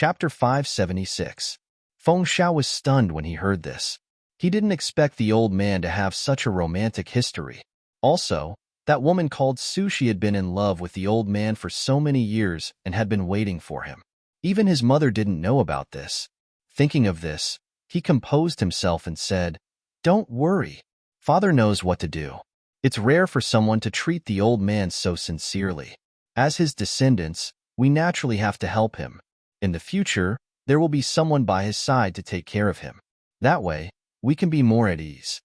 Chapter 576. Feng Xiao was stunned when he heard this. He didn't expect the old man to have such a romantic history. Also, that woman called Sushi had been in love with the old man for so many years and had been waiting for him. Even his mother didn't know about this. Thinking of this, he composed himself and said, "Don't worry. Father knows what to do." It's rare for someone to treat the old man so sincerely. As his descendants, we naturally have to help him. In the future, there will be someone by his side to take care of him. That way, we can be more at ease.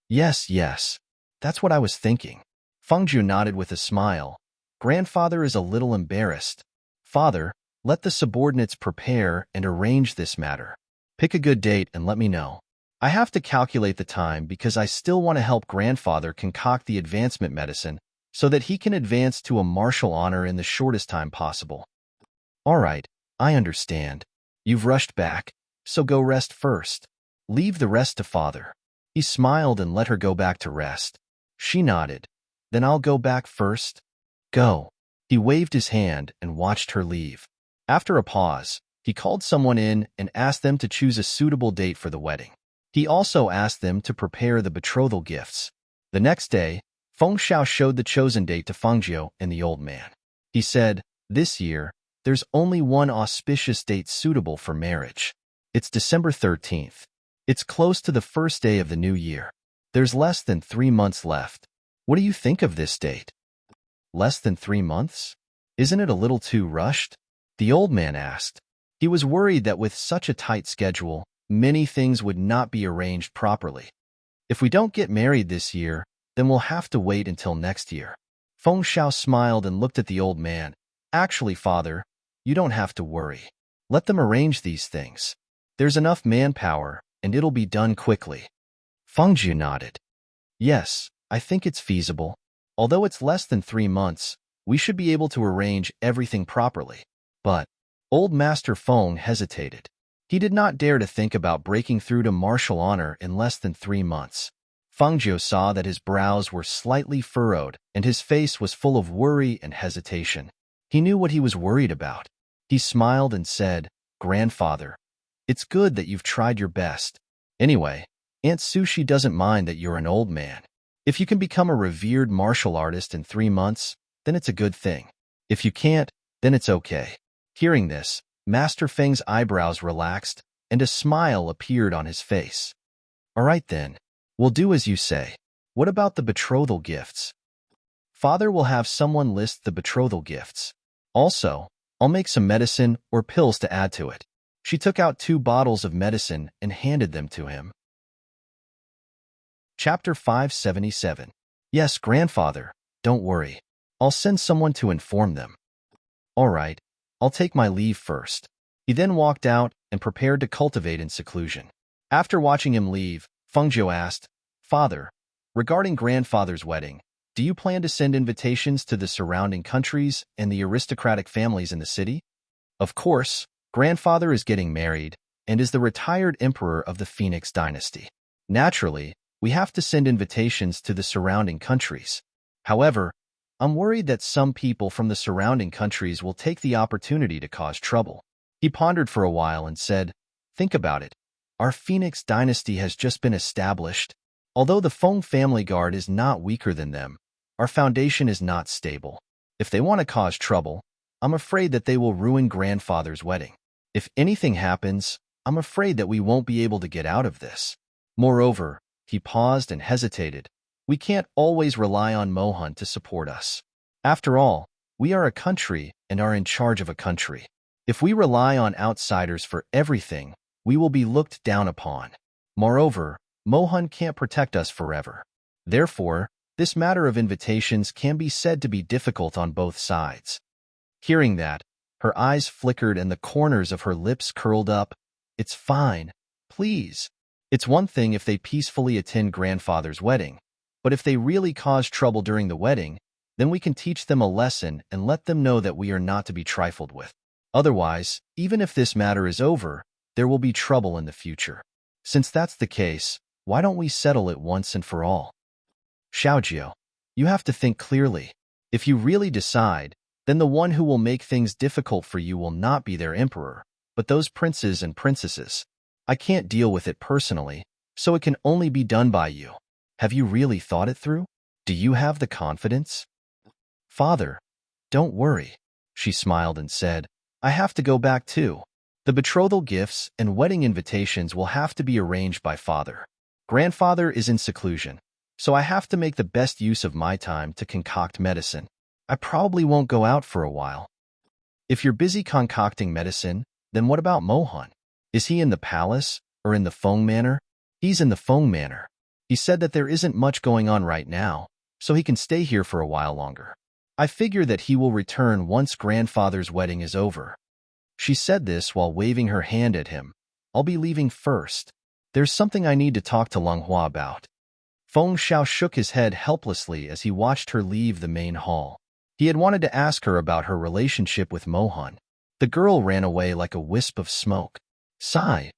Yes, that's what I was thinking. Fengju nodded with a smile. Grandfather is a little embarrassed. Father, let the subordinates prepare and arrange this matter. Pick a good date and let me know. I have to calculate the time because I still want to help grandfather concoct the advancement medicine so that he can advance to a martial honor in the shortest time possible. All right, I understand. You've rushed back, so go rest first. Leave the rest to father. He smiled and let her go back to rest. She nodded. Then I'll go back first. Go. He waved his hand and watched her leave. After a pause, he called someone in and asked them to choose a suitable date for the wedding. He also asked them to prepare the betrothal gifts. The next day, Feng Xiao showed the chosen date to Fengjiu and the old man. He said, "This year, there's only one auspicious date suitable for marriage. It's December 13th. It's close to the first day of the new year. There's less than 3 months left. What do you think of this date?" Less than 3 months? Isn't it a little too rushed? The old man asked. He was worried that with such a tight schedule, many things would not be arranged properly. If we don't get married this year, then we'll have to wait until next year. Feng Xiao smiled and looked at the old man. Actually, father, you don't have to worry. Let them arrange these things. There's enough manpower, and it'll be done quickly. Fengju nodded. Yes, I think it's feasible. Although it's less than 3 months, we should be able to arrange everything properly. But old Master Feng hesitated. He did not dare to think about breaking through to martial honor in less than 3 months. Fengjiu saw that his brows were slightly furrowed and his face was full of worry and hesitation. He knew what he was worried about. He smiled and said, "Grandfather, it's good that you've tried your best. Anyway, Aunt Sushi doesn't mind that you're an old man. If you can become a revered martial artist in 3 months, then it's a good thing. If you can't, then it's okay." Hearing this, Master Feng's eyebrows relaxed and a smile appeared on his face. "All right then, we'll do as you say. What about the betrothal gifts?" "Father will have someone list the betrothal gifts. Also, I'll make some medicine or pills to add to it." She took out 2 bottles of medicine and handed them to him. Chapter 577. Yes, grandfather, don't worry. I'll send someone to inform them. All right, I'll take my leave first. He then walked out and prepared to cultivate in seclusion. After watching him leave, Fengjiu asked, "Father, regarding grandfather's wedding, do you plan to send invitations to the surrounding countries and the aristocratic families in the city?" Of course, grandfather is getting married and is the retired emperor of the Phoenix dynasty. Naturally, we have to send invitations to the surrounding countries. However, I'm worried that some people from the surrounding countries will take the opportunity to cause trouble. He pondered for a while and said, "Think about it. Our Phoenix dynasty has just been established. Although the Feng family guard is not weaker than them, our foundation is not stable. If they want to cause trouble, I'm afraid that they will ruin grandfather's wedding. If anything happens, I'm afraid that we won't be able to get out of this. Moreover," he paused and hesitated, "we can't always rely on Mohan to support us. After all, we are a country and are in charge of a country. If we rely on outsiders for everything, we will be looked down upon. Moreover, Mohan can't protect us forever. Therefore, this matter of invitations can be said to be difficult on both sides." Hearing that, her eyes flickered and the corners of her lips curled up. "It's fine. Please. It's one thing if they peacefully attend grandfather's wedding, but if they really cause trouble during the wedding, then we can teach them a lesson and let them know that we are not to be trifled with. Otherwise, even if this matter is over, there will be trouble in the future. Since that's the case, why don't we settle it once and for all?" "Xiaojiu, you have to think clearly. If you really decide, then the one who will make things difficult for you will not be their emperor, but those princes and princesses, I can't deal with it personally, so it can only be done by you. Have you really thought it through? Do you have the confidence? Father, don't worry, she smiled and said, I have to go back too. The betrothal gifts and wedding invitations will have to be arranged by father. Grandfather is in seclusion, so I have to make the best use of my time to concoct medicine. I probably won't go out for a while. If you're busy concocting medicine, then what about Mohan? Is he in the palace or in the Feng Manor? He's in the Feng Manor. He said that there isn't much going on right now, so he can stay here for a while longer. I figure that he will return once grandfather's wedding is over. She said this while waving her hand at him. I'll be leaving first. There's something I need to talk to Longhua about. Feng Xiao shook his head helplessly as he watched her leave the main hall. He had wanted to ask her about her relationship with Mohan. The girl ran away like a wisp of smoke. Sigh.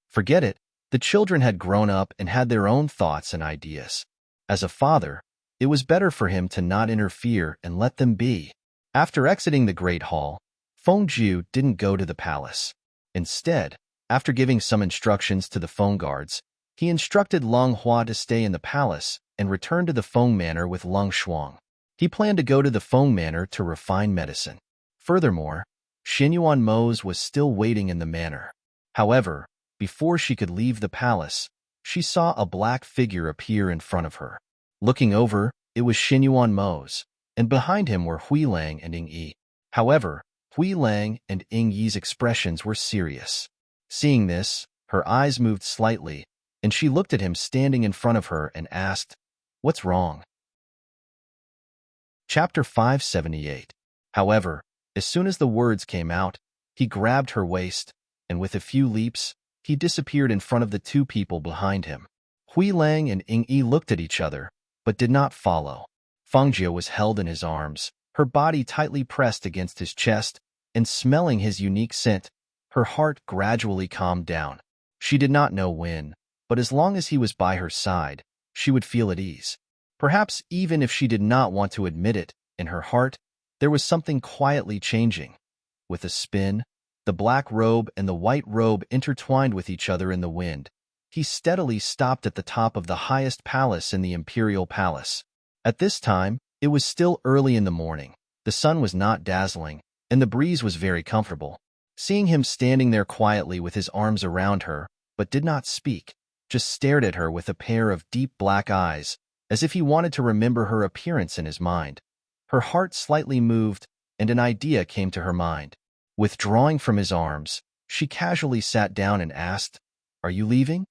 Forget it. The children had grown up and had their own thoughts and ideas. As a father, it was better for him to not interfere and let them be. After exiting the Great Hall, Feng Jiu didn't go to the palace. Instead, after giving some instructions to the Feng guards, he instructed Long Hua to stay in the palace and return to the Feng Manor with Long Shuang. He planned to go to the Feng Manor to refine medicine. Furthermore, Xinyuan Mose was still waiting in the manor. However, before she could leave the palace, she saw a black figure appear in front of her. Looking over, it was Xinyuan Mose, and behind him were Hui Lang and Ying Yi. However, Hui Lang and Ying Yi's expressions were serious. Seeing this, her eyes moved slightly, and she looked at him standing in front of her and asked, "What's wrong?" Chapter 578. However, as soon as the words came out, he grabbed her waist, and with a few leaps, he disappeared in front of the two people behind him. Hui Lang and Ying Yi looked at each other, but did not follow. Fengjia was held in his arms, her body tightly pressed against his chest, and smelling his unique scent, her heart gradually calmed down. She did not know when, but as long as he was by her side, she would feel at ease. Perhaps even if she did not want to admit it, in her heart, there was something quietly changing. With a spin, the black robe and the white robe intertwined with each other in the wind. He steadily stopped at the top of the highest palace in the imperial palace. At this time, it was still early in the morning. The sun was not dazzling, and the breeze was very comfortable. Seeing him standing there quietly with his arms around her, but did not speak, just stared at her with a pair of deep black eyes, as if he wanted to remember her appearance in his mind. Her heart slightly moved, and an idea came to her mind. Withdrawing from his arms, she casually sat down and asked, "Are you leaving?"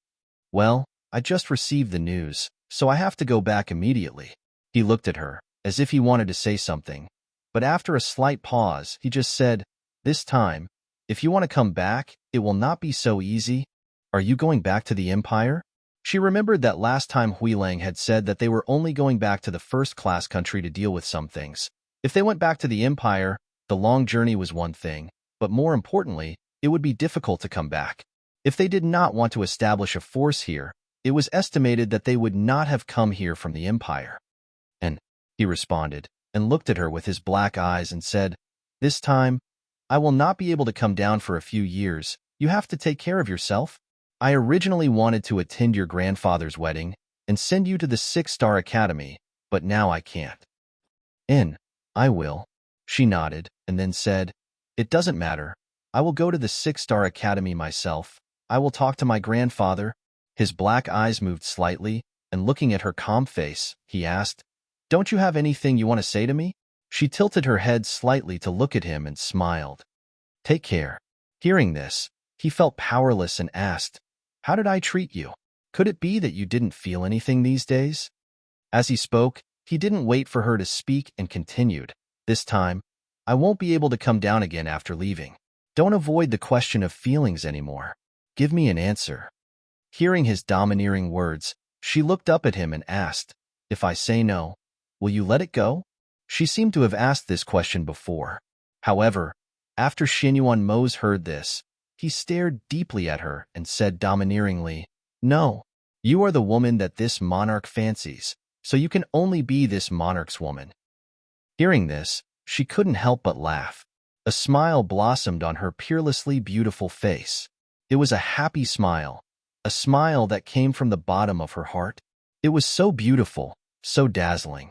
"Well, I just received the news, so I have to go back immediately." He looked at her, as if he wanted to say something, but after a slight pause, he just said, "This time, if you want to come back, it will not be so easy." "Are you going back to the Empire?" She remembered that last time Hui Lang had said that they were only going back to the first-class country to deal with some things. If they went back to the Empire, the long journey was one thing, but more importantly, it would be difficult to come back. If they did not want to establish a force here, it was estimated that they would not have come here from the Empire. And he responded, and looked at her with his black eyes and said, "This time, I will not be able to come down for a few years. You have to take care of yourself. I originally wanted to attend your grandfather's wedding and send you to the 6-star academy, but now I can't." I will." She nodded and then said, "It doesn't matter. I will go to the 6-star academy myself. I will talk to my grandfather." His black eyes moved slightly, and looking at her calm face, he asked, "Don't you have anything you want to say to me?" She tilted her head slightly to look at him and smiled. "Take care." Hearing this, he felt powerless and asked, "How did I treat you? Could it be that you didn't feel anything these days?" As he spoke, he didn't wait for her to speak and continued, "This time, I won't be able to come down again after leaving. Don't avoid the question of feelings anymore. Give me an answer." Hearing his domineering words, she looked up at him and asked, "If I say no, will you let it go?" She seemed to have asked this question before. However, after Xinyuan Mose heard this, he stared deeply at her and said domineeringly, "No, you are the woman that this monarch fancies, so you can only be this monarch's woman." Hearing this, she couldn't help but laugh. A smile blossomed on her peerlessly beautiful face. It was a happy smile, a smile that came from the bottom of her heart. It was so beautiful, so dazzling.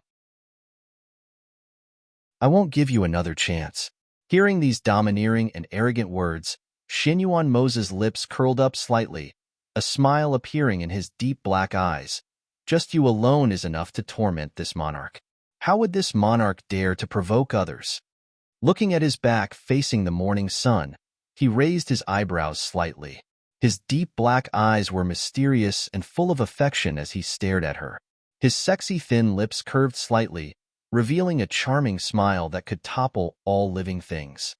I won't give you another chance. Hearing these domineering and arrogant words, Xinyuan Mose's lips curled up slightly, a smile appearing in his deep black eyes. Just you alone is enough to torment this monarch. How would this monarch dare to provoke others? Looking at his back facing the morning sun, he raised his eyebrows slightly. His deep black eyes were mysterious and full of affection as he stared at her. His sexy thin lips curved slightly, revealing a charming smile that could topple all living things.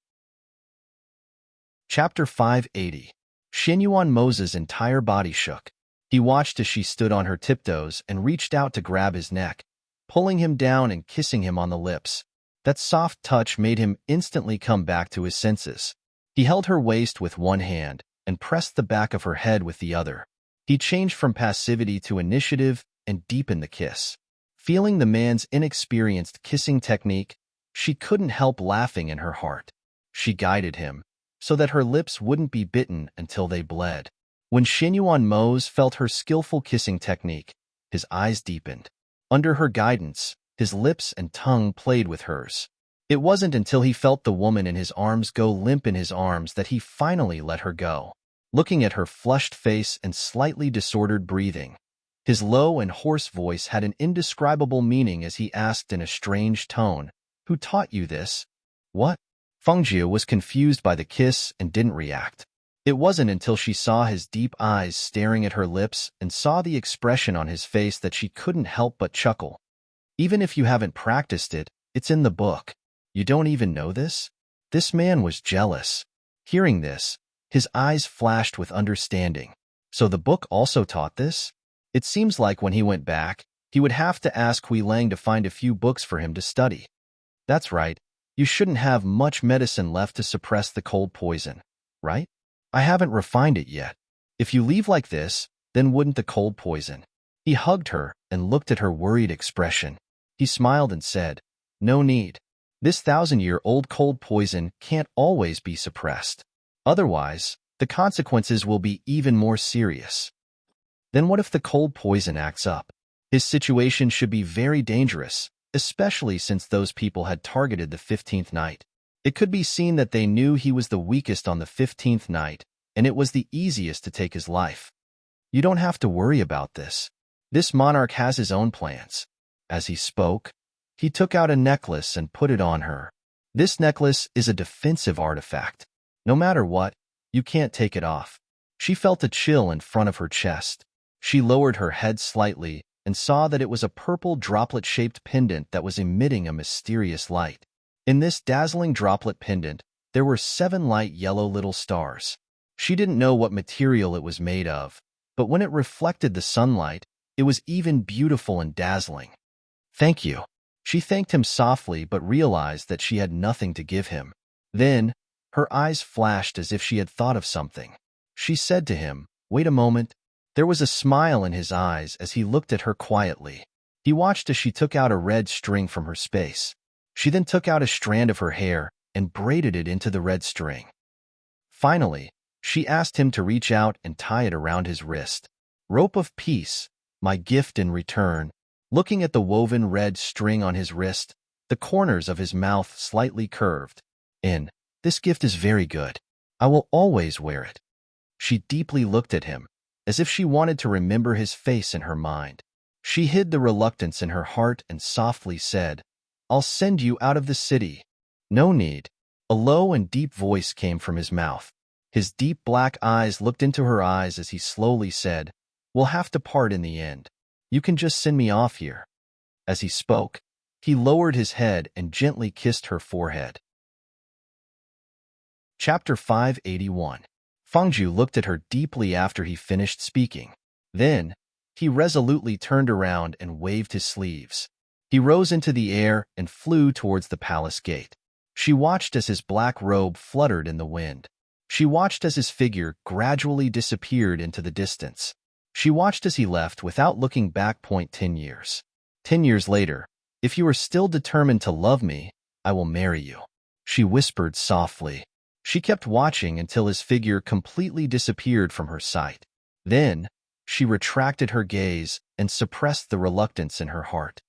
Chapter 580. Xinyuan Mose's entire body shook. He watched as she stood on her tiptoes and reached out to grab his neck, pulling him down and kissing him on the lips. That soft touch made him instantly come back to his senses. He held her waist with one hand and pressed the back of her head with the other. He changed from passivity to initiative and deepened the kiss. Feeling the man's inexperienced kissing technique, she couldn't help laughing in her heart. She guided him, so that her lips wouldn't be bitten until they bled. When Xinyuan Mose felt her skillful kissing technique, his eyes deepened. Under her guidance, his lips and tongue played with hers. It wasn't until he felt the woman in his arms go limp in his arms that he finally let her go. Looking at her flushed face and slightly disordered breathing, his low and hoarse voice had an indescribable meaning as he asked in a strange tone, "Who taught you this?" "What?" Fengjie was confused by the kiss and didn't react. It wasn't until she saw his deep eyes staring at her lips and saw the expression on his face that she couldn't help but chuckle. "Even if you haven't practiced it, it's in the book. You don't even know this?" This man was jealous. Hearing this, his eyes flashed with understanding. So the book also taught this? It seems like when he went back, he would have to ask Hui Lang to find a few books for him to study. That's right. You shouldn't have much medicine left to suppress the cold poison, right? I haven't refined it yet. If you leave like this, then wouldn't the cold poison? He hugged her and looked at her worried expression. He smiled and said, "No need. This 1,000-year-old cold poison can't always be suppressed. Otherwise, the consequences will be even more serious." Then what if the cold poison acts up? His situation should be very dangerous, especially since those people had targeted the 15th night. It could be seen that they knew he was the weakest on the 15th night, and it was the easiest to take his life. You don't have to worry about this. This monarch has his own plans. As he spoke, he took out a necklace and put it on her. This necklace is a defensive artifact. No matter what, you can't take it off. She felt a chill in front of her chest. She lowered her head slightly and saw that it was a purple droplet-shaped pendant that was emitting a mysterious light. In this dazzling droplet pendant, there were 7 light yellow little stars. She didn't know what material it was made of, but when it reflected the sunlight, it was even beautiful and dazzling. "Thank you." She thanked him softly but realized that she had nothing to give him. Then, her eyes flashed as if she had thought of something. She said to him, "Wait a moment." There was a smile in his eyes as he looked at her quietly. He watched as she took out a red string from her space. She then took out a strand of her hair and braided it into the red string. Finally, she asked him to reach out and tie it around his wrist. "Rope of peace, my gift in return." Looking at the woven red string on his wrist, the corners of his mouth slightly curved. "This gift is very good. I will always wear it." She deeply looked at him, as if she wanted to remember his face in her mind. She hid the reluctance in her heart and softly said, "I'll send you out of the city." "No need." A low and deep voice came from his mouth. His deep black eyes looked into her eyes as he slowly said, "We'll have to part in the end. You can just send me off here." As he spoke, he lowered his head and gently kissed her forehead. Chapter 581. Fengjie looked at her deeply after he finished speaking. Then, he resolutely turned around and waved his sleeves. He rose into the air and flew towards the palace gate. She watched as his black robe fluttered in the wind. She watched as his figure gradually disappeared into the distance. She watched as he left without looking back. 10 years. 10 years later, if you are still determined to love me, I will marry you. she whispered softly. She kept watching until his figure completely disappeared from her sight. Then, she retracted her gaze and suppressed the reluctance in her heart.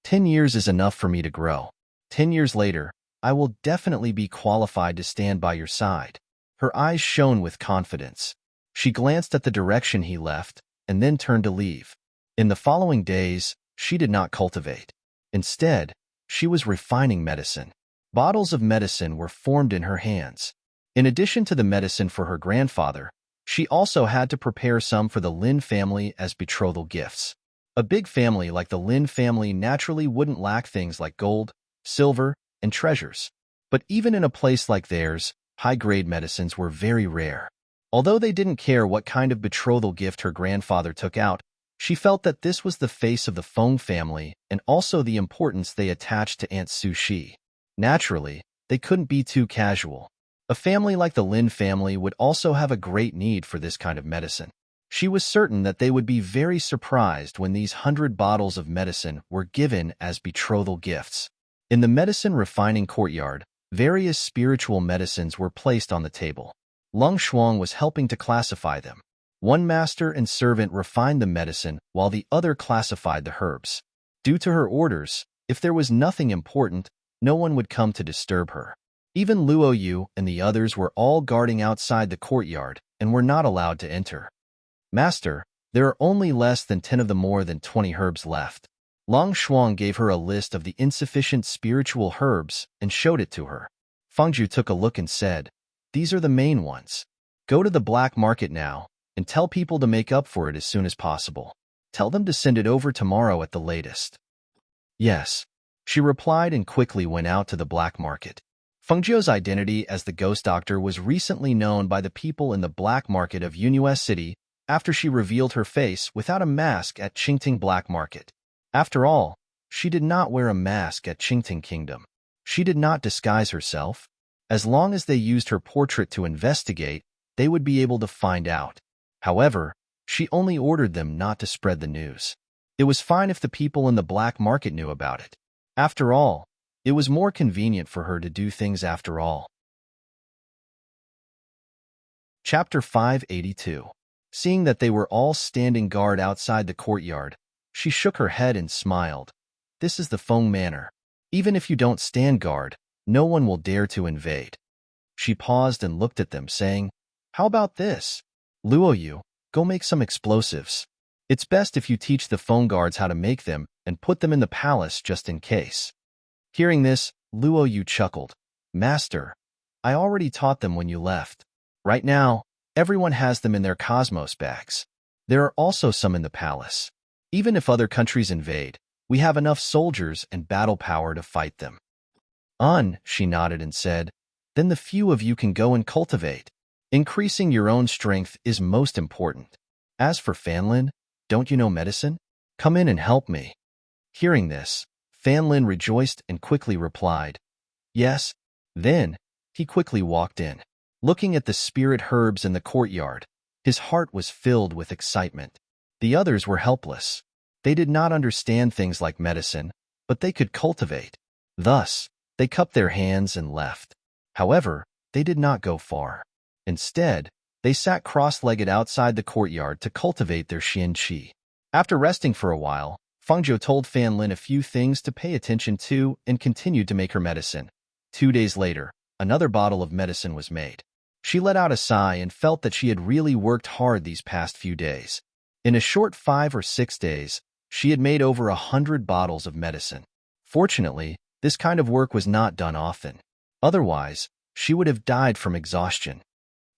10 years is enough for me to grow. 10 years later, I will definitely be qualified to stand by your side. Her eyes shone with confidence. She glanced at the direction he left and then turned to leave. In the following days, she did not cultivate. Instead, she was refining medicine. Bottles of medicine were formed in her hands. In addition to the medicine for her grandfather, she also had to prepare some for the Lin family as betrothal gifts. A big family like the Lin family naturally wouldn't lack things like gold, silver, and treasures. But even in a place like theirs, high-grade medicines were very rare. Although they didn't care what kind of betrothal gift her grandfather took out, she felt that this was the face of the Feng family and also the importance they attached to Aunt Su Shi. Naturally, they couldn't be too casual. A family like the Lin family would also have a great need for this kind of medicine. She was certain that they would be very surprised when these 100 bottles of medicine were given as betrothal gifts. In the medicine refining courtyard, various spiritual medicines were placed on the table. Lung Shuang was helping to classify them. One master and servant refined the medicine while the other classified the herbs. Due to her orders, if there was nothing important, no one would come to disturb her. Even Luo Yu and the others were all guarding outside the courtyard and were not allowed to enter. Master, there are only less than 10 of the more than 20 herbs left. Long Shuang gave her a list of the insufficient spiritual herbs and showed it to her. Fengju took a look and said, "These are the main ones. Go to the black market now and tell people to make up for it as soon as possible. Tell them to send it over tomorrow at the latest." "Yes," she replied and quickly went out to the black market. Fengzhou's identity as the ghost doctor was recently known by the people in the black market of Yunhua City after she revealed her face without a mask at Qingting Black Market. After all, she did not wear a mask at Qingting Kingdom. She did not disguise herself. As long as they used her portrait to investigate, they would be able to find out. However, she only ordered them not to spread the news. It was fine if the people in the black market knew about it. After all, it was more convenient for her to do things after all. Chapter 582. Seeing that they were all standing guard outside the courtyard, she shook her head and smiled. This is the Feng manner. Even if you don't stand guard, no one will dare to invade. She paused and looked at them, saying, "How about this? Luo Yu, go make some explosives. It's best if you teach the Feng guards how to make them and put them in the palace just in case." Hearing this, Luo Yu chuckled. "Master, I already taught them when you left. Right now, everyone has them in their cosmos bags. There are also some in the palace. Even if other countries invade, we have enough soldiers and battle power to fight them." She nodded and said, "Then the few of you can go and cultivate. Increasing your own strength is most important. As for Fanlin, don't you know medicine? Come in and help me." Hearing this, Fanlin rejoiced and quickly replied, "Yes." Then, he quickly walked in. Looking at the spirit herbs in the courtyard, his heart was filled with excitement. The others were helpless. They did not understand things like medicine, but they could cultivate. Thus, they cupped their hands and left. However, they did not go far. Instead, they sat cross-legged outside the courtyard to cultivate their Xian Qi. After resting for a while, Fengzhou told Fanlin a few things to pay attention to and continued to make her medicine. 2 days later, another bottle of medicine was made. She let out a sigh and felt that she had really worked hard these past few days. In a short 5 or 6 days, she had made over 100 bottles of medicine. Fortunately, this kind of work was not done often. Otherwise, she would have died from exhaustion.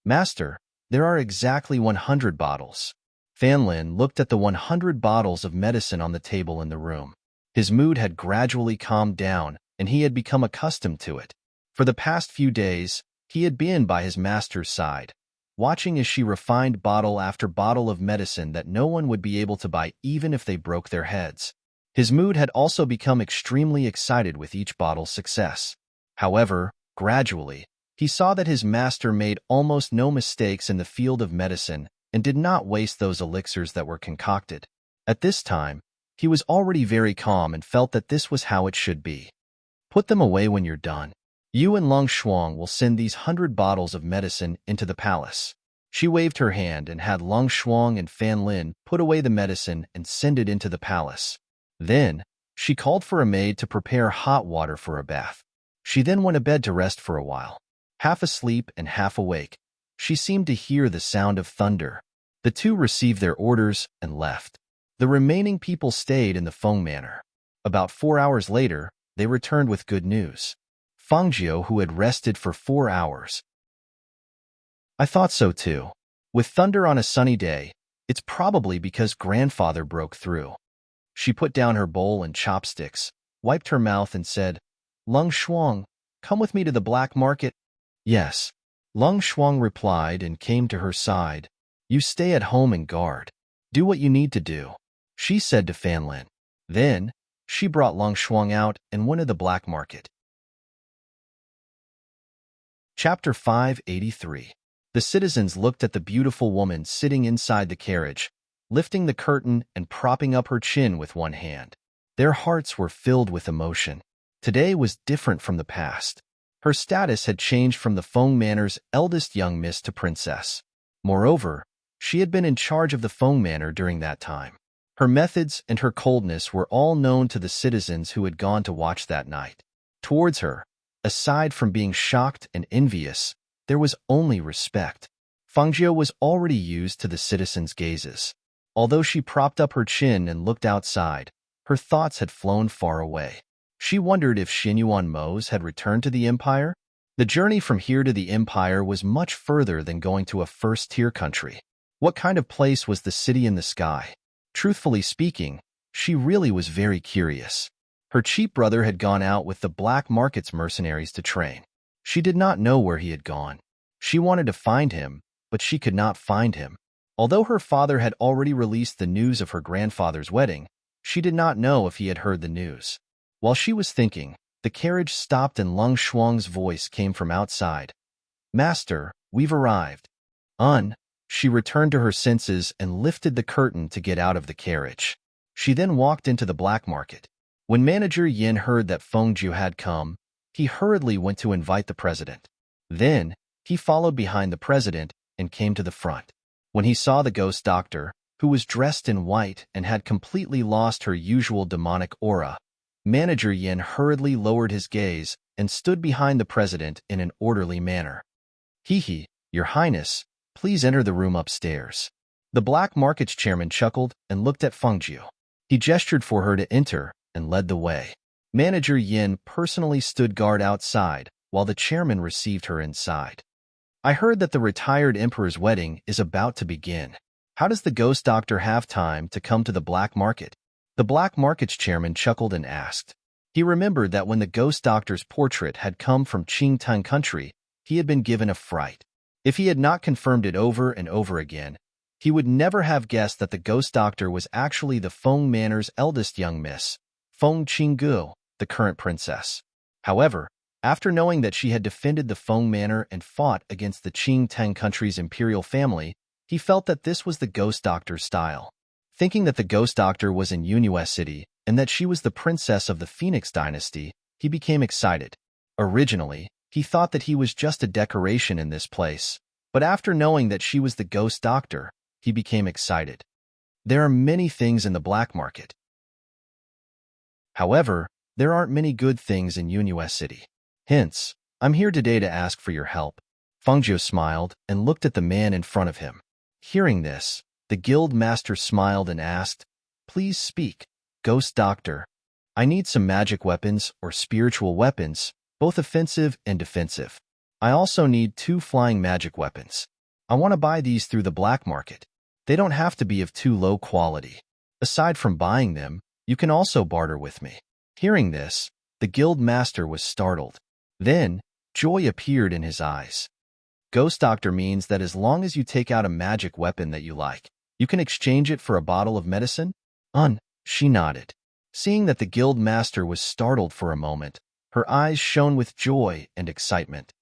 "Master, there are exactly 100 bottles." Fanlin looked at the 100 bottles of medicine on the table in the room. His mood had gradually calmed down, and he had become accustomed to it. For the past few days, he had been by his master's side, watching as she refined bottle after bottle of medicine that no one would be able to buy even if they broke their heads. His mood had also become extremely excited with each bottle's success. However, gradually, he saw that his master made almost no mistakes in the field of medicine and did not waste those elixirs that were concocted. At this time, he was already very calm and felt that this was how it should be. "Put them away when you're done. You and Lung Shuang will send these 100 bottles of medicine into the palace." She waved her hand and had Lung Shuang and Fan Lin put away the medicine and send it into the palace. Then, she called for a maid to prepare hot water for a bath. She then went to bed to rest for a while. Half asleep and half awake, she seemed to hear the sound of thunder. The two received their orders and left. The remaining people stayed in the Feng Manor. About 4 hours later, they returned with good news. Fangjiu, who had rested for 4 hours. "I thought so too. With thunder on a sunny day, it's probably because grandfather broke through." She put down her bowl and chopsticks, wiped her mouth and said, "Lung Shuang, come with me to the black market." "Yes." Lung Shuang replied and came to her side. "You stay at home and guard. Do what you need to do," she said to Fan Lin. Then, she brought Lung Shuang out and went to the black market. Chapter 583. The citizens looked at the beautiful woman sitting inside the carriage, lifting the curtain and propping up her chin with one hand. Their hearts were filled with emotion. Today was different from the past. Her status had changed from the Feng Manor's eldest young miss to princess. Moreover, she had been in charge of the Feng Manor during that time. Her methods and her coldness were all known to the citizens who had gone to watch that night. Towards her, aside from being shocked and envious, there was only respect. Fangjiu was already used to the citizens' gazes. Although she propped up her chin and looked outside, her thoughts had flown far away. She wondered if Xinyuan Mo's had returned to the empire. The journey from here to the empire was much further than going to a first-tier country. What kind of place was the city in the sky? Truthfully speaking, she really was very curious. Her cheap brother had gone out with the black market's mercenaries to train. She did not know where he had gone. She wanted to find him, but she could not find him. Although her father had already released the news of her grandfather's wedding, she did not know if he had heard the news. While she was thinking, the carriage stopped and Lung Shuang's voice came from outside. "Master, we've arrived." She returned to her senses and lifted the curtain to get out of the carriage. She then walked into the black market. When Manager Yin heard that Fengjiu had come, he hurriedly went to invite the president. Then, he followed behind the president and came to the front. When he saw the ghost doctor, who was dressed in white and had completely lost her usual demonic aura, Manager Yin hurriedly lowered his gaze and stood behind the president in an orderly manner. "Hee, Your Highness, please enter the room upstairs." The black market's chairman chuckled and looked at Fengjiu. He gestured for her to enter and led the way. Manager Yin personally stood guard outside while the chairman received her inside. "I heard that the retired emperor's wedding is about to begin. How does the ghost doctor have time to come to the black market?" The black market's chairman chuckled and asked. He remembered that when the ghost doctor's portrait had come from Qingtang country, he had been given a fright. If he had not confirmed it over and over again, he would never have guessed that the ghost doctor was actually the Feng Manor's eldest young miss, Feng Qinggu, the current princess. However, after knowing that she had defended the Feng Manor and fought against the Qingtang country's imperial family, he felt that this was the ghost doctor's style. Thinking that the ghost doctor was in Yunhua City and that she was the princess of the Phoenix dynasty, he became excited. Originally, he thought that he was just a decoration in this place, but after knowing that she was the ghost doctor, he became excited. There are many things in the black market. However, there aren't many good things in Yunhua City. Hence, I'm here today to ask for your help. Fengjiu smiled and looked at the man in front of him. Hearing this, the guild master smiled and asked, "Please speak, ghost doctor. I need some magic weapons or spiritual weapons, both offensive and defensive. I also need 2 flying magic weapons. I want to buy these through the black market. They don't have to be of too low quality. Aside from buying them, you can also barter with me." Hearing this, the guild master was startled. Then, joy appeared in his eyes. Ghost doctor means that as long as you take out a magic weapon that you like, you can exchange it for a bottle of medicine? She nodded. Seeing that the guild master was startled for a moment, her eyes shone with joy and excitement.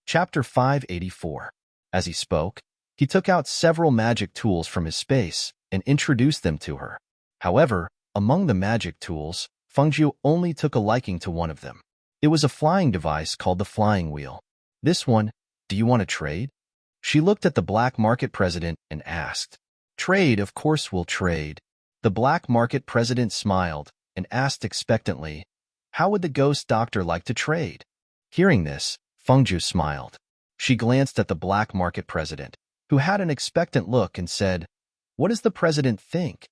Chapter 584. As he spoke, he took out several magic tools from his space and introduced them to her. However, among the magic tools, Fengjiu only took a liking to one of them. It was a flying device called the flying wheel. This one, do you want to trade? She looked at the black market president and asked. Trade, of course we'll trade. The black market president smiled and asked expectantly, how would the ghost doctor like to trade? Hearing this, Fengjiu smiled. She glanced at the black market president, who had an expectant look, and said, what does the president think?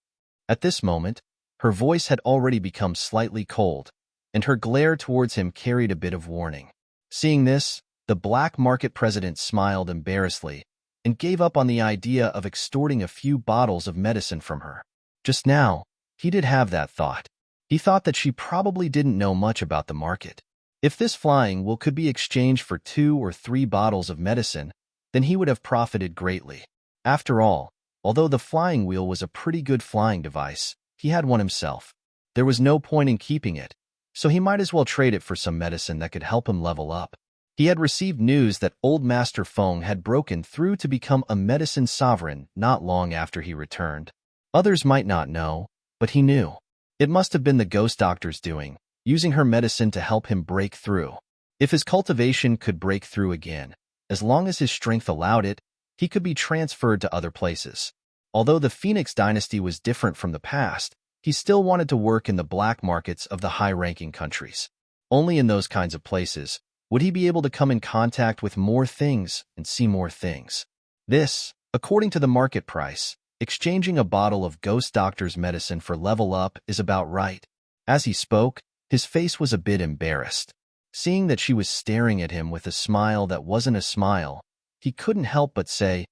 At this moment, her voice had already become slightly cold, and her glare towards him carried a bit of warning. Seeing this, the black market president smiled embarrassedly and gave up on the idea of extorting a few bottles of medicine from her. Just now, he did have that thought. He thought that she probably didn't know much about the market. If this flying wheel could be exchanged for 2 or 3 bottles of medicine, then he would have profited greatly. After all, although the flying wheel was a pretty good flying device, he had one himself. There was no point in keeping it, so he might as well trade it for some medicine that could help him level up. He had received news that old Master Feng had broken through to become a medicine sovereign not long after he returned. Others might not know, but he knew. It must have been the ghost doctor's doing, using her medicine to help him break through. If his cultivation could break through again, as long as his strength allowed it, he could be transferred to other places. Although the Phoenix dynasty was different from the past, he still wanted to work in the black markets of the high-ranking countries. Only in those kinds of places would he be able to come in contact with more things and see more things. This, according to the market price, exchanging a bottle of ghost doctor's medicine for level up is about right. As he spoke, his face was a bit embarrassed. Seeing that she was staring at him with a smile that wasn't a smile, he couldn't help but say,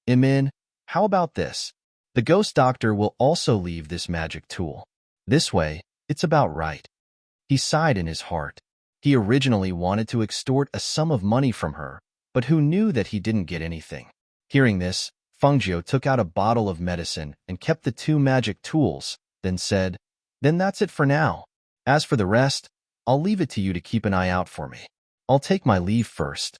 Imin, how about this? The ghost doctor will also leave this magic tool. This way, it's about right. He sighed in his heart. He originally wanted to extort a sum of money from her, but who knew that he didn't get anything? Hearing this, Fengjiu took out a bottle of medicine and kept the 2 magic tools, then said, then that's it for now. As for the rest, I'll leave it to you to keep an eye out for me. I'll take my leave first.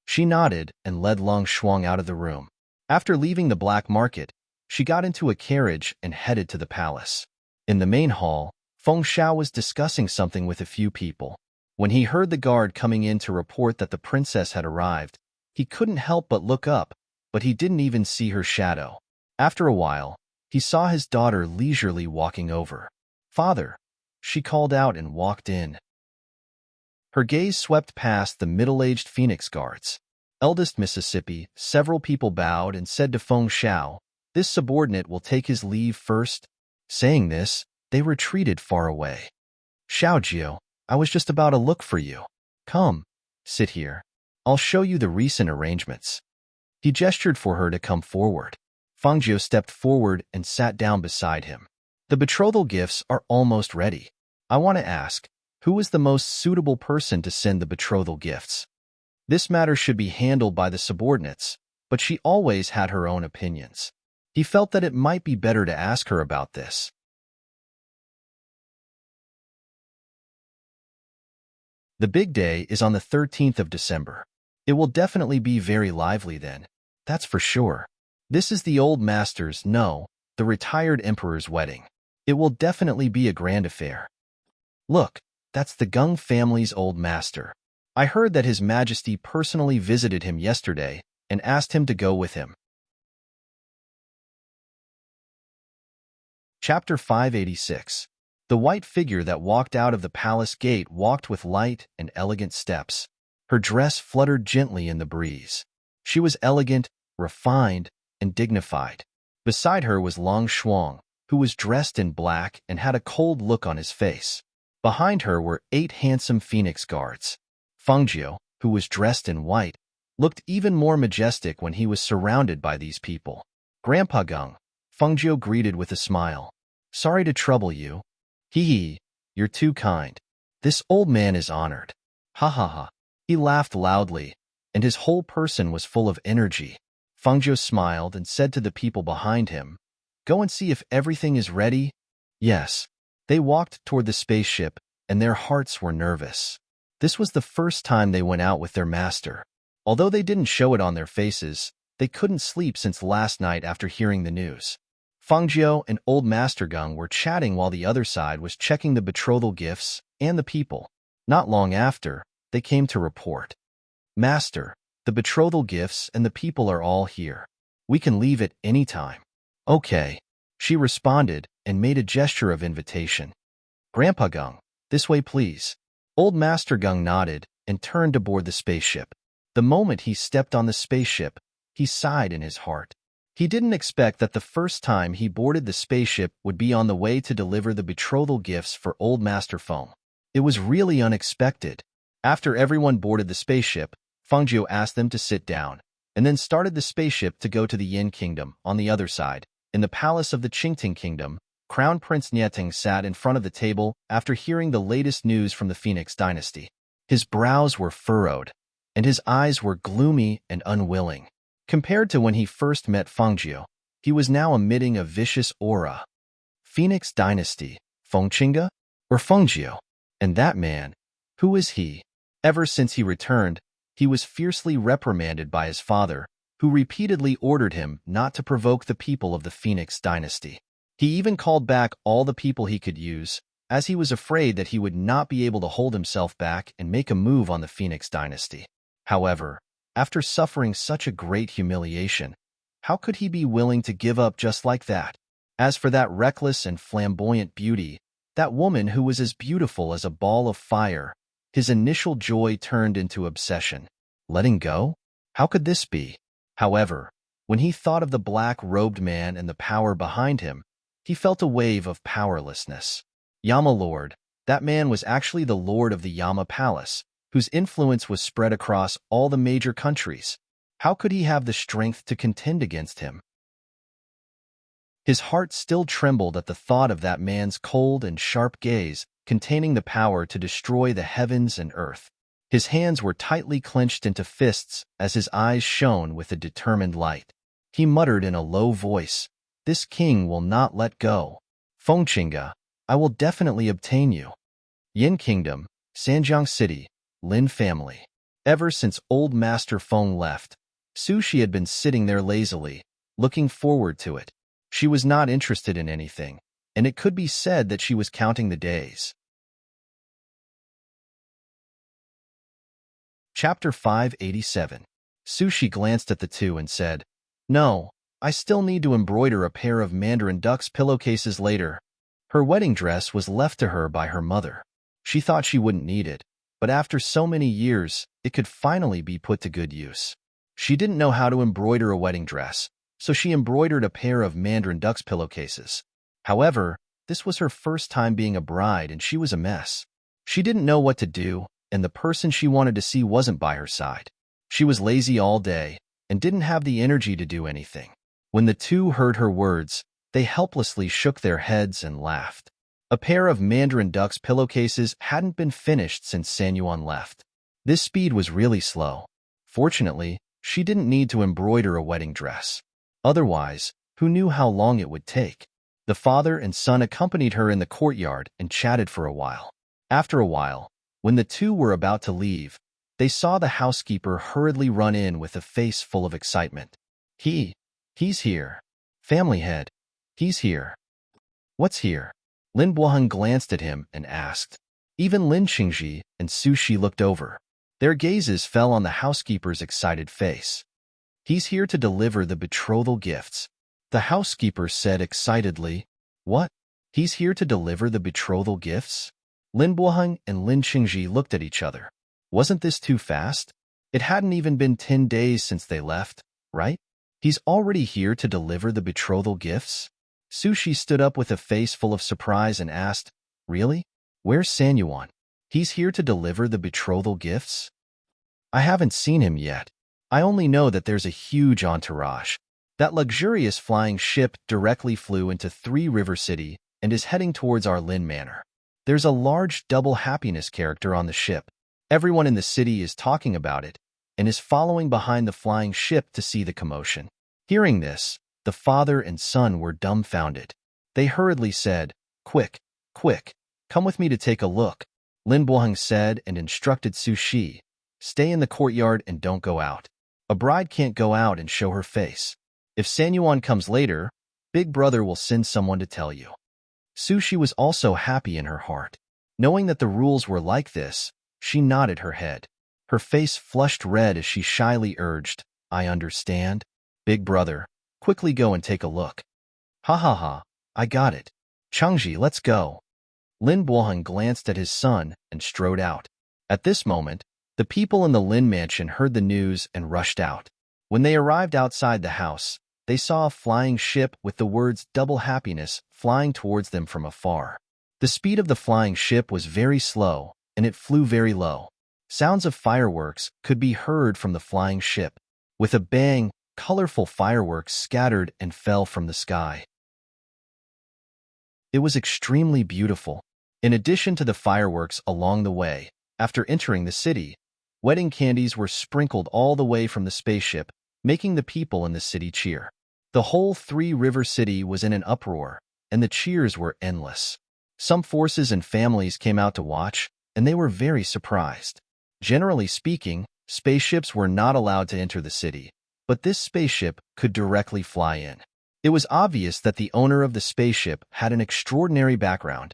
She nodded and led Long Shuang out of the room. After leaving the black market, she got into a carriage and headed to the palace. In the main hall, Feng Xiao was discussing something with a few people. When he heard the guard coming in to report that the princess had arrived, he couldn't help but look up, but he didn't even see her shadow. After a while, he saw his daughter leisurely walking over. Father, she called out and walked in. Her gaze swept past the middle-aged Phoenix guards. Eldest Mississippi, several people bowed and said to Feng Xiao, this subordinate will take his leave first. Saying this, they retreated far away. Xiaojiu, I was just about to look for you. Come, sit here. I'll show you the recent arrangements. He gestured for her to come forward. Fengjiu stepped forward and sat down beside him. The betrothal gifts are almost ready. I want to ask, who is the most suitable person to send the betrothal gifts? This matter should be handled by the subordinates, but she always had her own opinions. He felt that it might be better to ask her about this. The big day is on the 13th of December. It will definitely be very lively then, that's for sure. This is the old master's, no, the retired emperor's wedding. It will definitely be a grand affair. Look, that's the Gung family's old master. I heard that His Majesty personally visited him yesterday and asked him to go with him. Chapter 586. The white figure that walked out of the palace gate walked with light and elegant steps. Her dress fluttered gently in the breeze. She was elegant, refined, and dignified. Beside her was Long Shuang, who was dressed in black and had a cold look on his face. Behind her were 8 handsome Phoenix guards. Fengjiu, who was dressed in white, looked even more majestic when he was surrounded by these people. Grandpa Gung, Fengjiu greeted with a smile. Sorry to trouble you. Hee, you're too kind. This old man is honored. Ha ha ha. He laughed loudly, and his whole person was full of energy. Fengjiu smiled and said to the people behind him, Go and see if everything is ready. Yes. They walked toward the spaceship, and their hearts were nervous. This was the first time they went out with their master. Although they didn't show it on their faces, they couldn't sleep since last night after hearing the news. Fangjiu and old Master Gung were chatting while the other side was checking the betrothal gifts and the people. Not long after, they came to report. Master, the betrothal gifts and the people are all here. We can leave at any time. Okay, she responded and made a gesture of invitation. Grandpa Gung, this way please. Old Master Gung nodded and turned to board the spaceship. The moment he stepped on the spaceship, he sighed in his heart. He didn't expect that the first time he boarded the spaceship would be on the way to deliver the betrothal gifts for Old Master Feng. It was really unexpected. After everyone boarded the spaceship, Fangjiu asked them to sit down, and then started the spaceship to go to the Yin Kingdom on the other side. In the palace of the Qingting Kingdom, Crown Prince Nieting sat in front of the table after hearing the latest news from the Phoenix dynasty. His brows were furrowed, and his eyes were gloomy and unwilling. Compared to when he first met Fangjiu, he was now emitting a vicious aura. Phoenix dynasty, Fengqinga, or Fangjiu? And that man, who is he? Ever since he returned, he was fiercely reprimanded by his father, who repeatedly ordered him not to provoke the people of the Phoenix dynasty. He even called back all the people he could use, as he was afraid that he would not be able to hold himself back and make a move on the Phoenix dynasty. However, after suffering such a great humiliation, how could he be willing to give up just like that? As for that reckless and flamboyant beauty, that woman who was as beautiful as a ball of fire, his initial joy turned into obsession. Letting go? How could this be? However, when he thought of the black-robed man and the power behind him, he felt a wave of powerlessness. Yama Lord, that man was actually the lord of the Yama Palace, whose influence was spread across all the major countries. How could he have the strength to contend against him? His heart still trembled at the thought of that man's cold and sharp gaze, containing the power to destroy the heavens and earth. His hands were tightly clenched into fists as his eyes shone with a determined light. He muttered in a low voice, "This king will not let go. Fengqinga, I will definitely obtain you." Yin Kingdom, Sanjiang City, Lin family. Ever since old Master Feng left, Sushi had been sitting there lazily, looking forward to it. She was not interested in anything, and it could be said that she was counting the days. Chapter 587. Sushi glanced at the two and said, "No, I still need to embroider a pair of Mandarin duck's pillowcases later." Her wedding dress was left to her by her mother. She thought she wouldn't need it, but after so many years, it could finally be put to good use. She didn't know how to embroider a wedding dress, so she embroidered a pair of Mandarin duck's pillowcases. However, this was her first time being a bride and she was a mess. She didn't know what to do, and the person she wanted to see wasn't by her side. She was lazy all day and didn't have the energy to do anything. When the two heard her words, they helplessly shook their heads and laughed. A pair of Mandarin duck's pillowcases hadn't been finished since Sanyuan left. This speed was really slow. Fortunately, she didn't need to embroider a wedding dress. Otherwise, who knew how long it would take? The father and son accompanied her in the courtyard and chatted for a while. After a while, when the two were about to leave, they saw the housekeeper hurriedly run in with a face full of excitement. He's here. Family head, he's here. What's here? Lin Buoheng glanced at him and asked. Even Lin Qingji and Sushi looked over. Their gazes fell on the housekeeper's excited face. He's here to deliver the betrothal gifts. The housekeeper said excitedly. What? He's here to deliver the betrothal gifts? Lin Buoheng and Lin Qingji looked at each other. Wasn't this too fast? It hadn't even been 10 days since they left, right? He's already here to deliver the betrothal gifts? Sushi stood up with a face full of surprise and asked, Really? Where's Sanyuan? He's here to deliver the betrothal gifts? I haven't seen him yet. I only know that there's a huge entourage. That luxurious flying ship directly flew into Three River City and is heading towards our Lin Manor. There's a large double happiness character on the ship. Everyone in the city is talking about it and is following behind the flying ship to see the commotion. Hearing this, the father and son were dumbfounded. They hurriedly said, Quick, come with me to take a look. Lin Buoheng said and instructed Sushi, Stay in the courtyard and don't go out. A bride can't go out and show her face. If Sanyuan comes later, Big Brother will send someone to tell you. Sushi was also happy in her heart. Knowing that the rules were like this, she nodded her head. Her face flushed red as she shyly urged, I understand. Big Brother, quickly go and take a look. Ha ha ha, I got it. Changji, let's go. Lin Boheng glanced at his son and strode out. At this moment, the people in the Lin mansion heard the news and rushed out. When they arrived outside the house, they saw a flying ship with the words double happiness flying towards them from afar. The speed of the flying ship was very slow, and it flew very low. Sounds of fireworks could be heard from the flying ship. With a bang, colorful fireworks scattered and fell from the sky. It was extremely beautiful. In addition to the fireworks along the way, after entering the city, wedding candies were sprinkled all the way from the spaceship, making the people in the city cheer. The whole Three River City was in an uproar, and the cheers were endless. Some forces and families came out to watch, and they were very surprised. Generally speaking, spaceships were not allowed to enter the city, but this spaceship could directly fly in. It was obvious that the owner of the spaceship had an extraordinary background.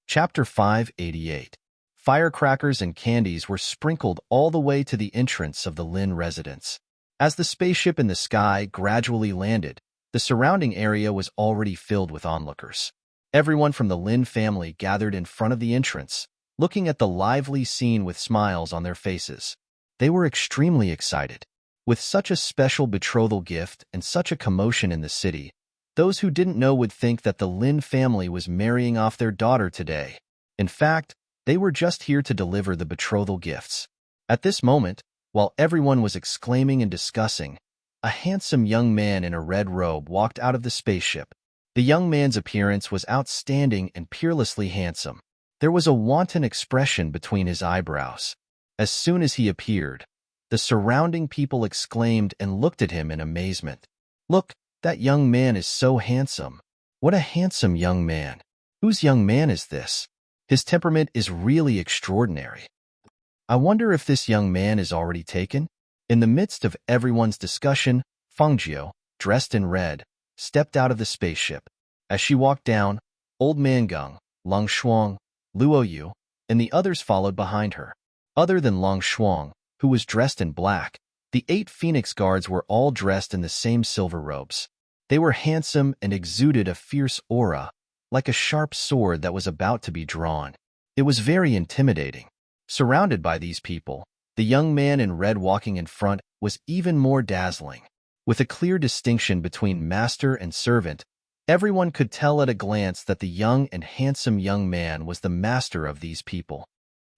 Chapter 588. Firecrackers and candies were sprinkled all the way to the entrance of the Lin residence. As the spaceship in the sky gradually landed, the surrounding area was already filled with onlookers. Everyone from the Lin family gathered in front of the entrance, looking at the lively scene with smiles on their faces. They were extremely excited. With such a special betrothal gift and such a commotion in the city, those who didn't know would think that the Lin family was marrying off their daughter today. In fact, they were just here to deliver the betrothal gifts. At this moment, while everyone was exclaiming and discussing, a handsome young man in a red robe walked out of the spaceship. The young man's appearance was outstanding and peerlessly handsome. There was a wanton expression between his eyebrows. As soon as he appeared, the surrounding people exclaimed and looked at him in amazement. Look, that young man is so handsome. What a handsome young man. Whose young man is this? His temperament is really extraordinary. I wonder if this young man is already taken? In the midst of everyone's discussion, Fengjiu, dressed in red, stepped out of the spaceship. As she walked down, Old Man Geng, Long Shuang, Luo Yu, and the others followed behind her. Other than Long Shuang, who was dressed in black, the 8 Phoenix Guards were all dressed in the same silver robes. They were handsome and exuded a fierce aura, like a sharp sword that was about to be drawn. It was very intimidating. Surrounded by these people, the young man in red walking in front was even more dazzling. With a clear distinction between master and servant, everyone could tell at a glance that the young and handsome young man was the master of these people.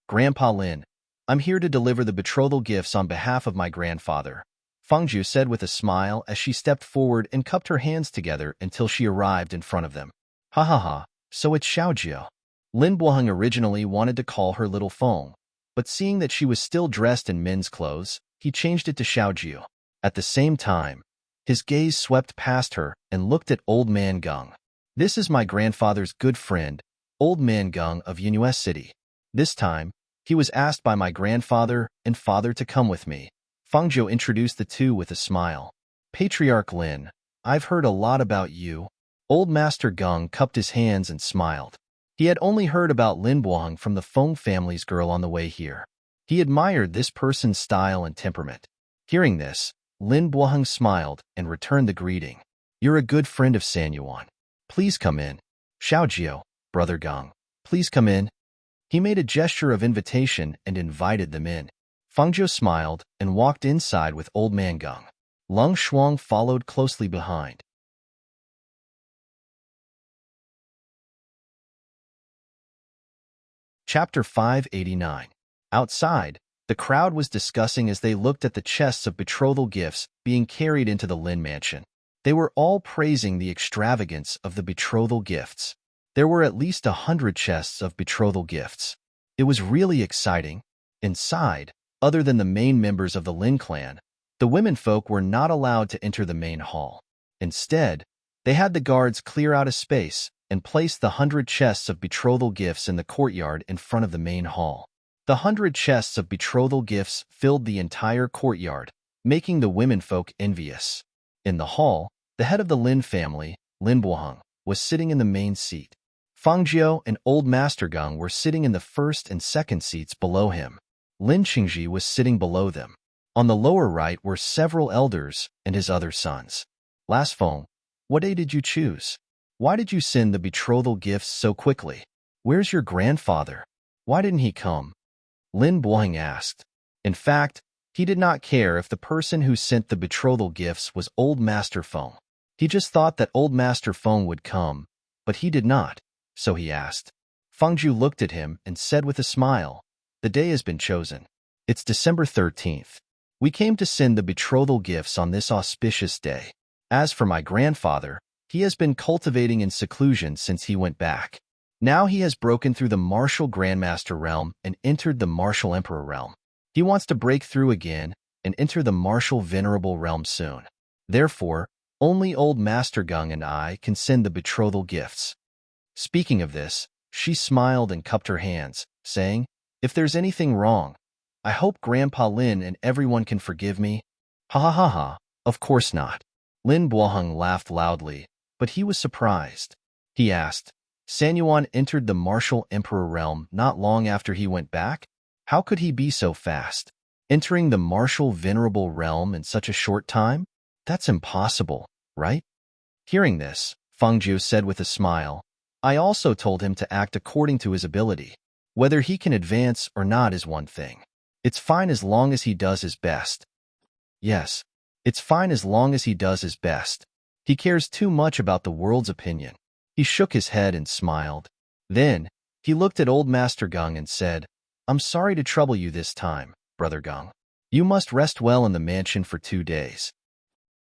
Grandpa Lin, I'm here to deliver the betrothal gifts on behalf of my grandfather, Fengjiu said with a smile as she stepped forward and cupped her hands together until she arrived in front of them. Ha ha ha, so it's Xiaojiu. Lin Boheng originally wanted to call her Little Feng, but seeing that she was still dressed in men's clothes, he changed it to Xiaojiu. At the same time, his gaze swept past her and looked at Old Man Geng. This is my grandfather's good friend, Old Man Geng of Yunhua City. This time, he was asked by my grandfather and father to come with me. Fengjiu introduced the two with a smile. Patriarch Lin, I've heard a lot about you. Old Master Geng cupped his hands and smiled. He had only heard about Lin Boheng from the Feng family's girl on the way here. He admired this person's style and temperament. Hearing this, Lin Boheng smiled and returned the greeting. You're a good friend of San Yuan. Please come in. Xiaojiu, Brother Geng, please come in. He made a gesture of invitation and invited them in. Fengjiu smiled and walked inside with Old Man Geng. Long Shuang followed closely behind. Chapter 589. Outside, the crowd was discussing as they looked at the chests of betrothal gifts being carried into the Lin mansion. They were all praising the extravagance of the betrothal gifts. There were at least 100 chests of betrothal gifts. It was really exciting. Inside, other than the main members of the Lin clan, the womenfolk were not allowed to enter the main hall. Instead, they had the guards clear out a space and place the 100 chests of betrothal gifts in the courtyard in front of the main hall. The 100 chests of betrothal gifts filled the entire courtyard, making the womenfolk envious. In the hall, the head of the Lin family, Lin Buoheng, was sitting in the main seat. Fang Jiu and Old Master Geng were sitting in the first and second seats below him. Lin Qingji was sitting below them. On the lower right were several elders and his other sons. Last Feng, what day did you choose? Why did you send the betrothal gifts so quickly? Where's your grandfather? Why didn't he come? Lin Buoheng asked. In fact, he did not care if the person who sent the betrothal gifts was Old Master Feng. He just thought that Old Master Feng would come, but he did not, so he asked. Fangju looked at him and said with a smile, the day has been chosen. It's December 13th. We came to send the betrothal gifts on this auspicious day. As for my grandfather, he has been cultivating in seclusion since he went back. Now he has broken through the martial grandmaster realm and entered the martial emperor realm. He wants to break through again and enter the martial venerable realm soon. Therefore, only Old Master Geng and I can send the betrothal gifts. Speaking of this, she smiled and cupped her hands, saying, if there's anything wrong, I hope Grandpa Lin and everyone can forgive me. Ha ha ha ha, of course not. Lin Buoheng laughed loudly, but he was surprised. He asked, Sanyuan entered the martial emperor realm not long after he went back? How could he be so fast? Entering the martial venerable realm in such a short time? That's impossible, right? Hearing this, Fangju said with a smile, I also told him to act according to his ability. Whether he can advance or not is one thing. It's fine as long as he does his best. Yes, it's fine as long as he does his best. He cares too much about the world's opinion. He shook his head and smiled. Then, he looked at Old Master Geng and said, I'm sorry to trouble you this time, Brother Geng. You must rest well in the mansion for 2 days.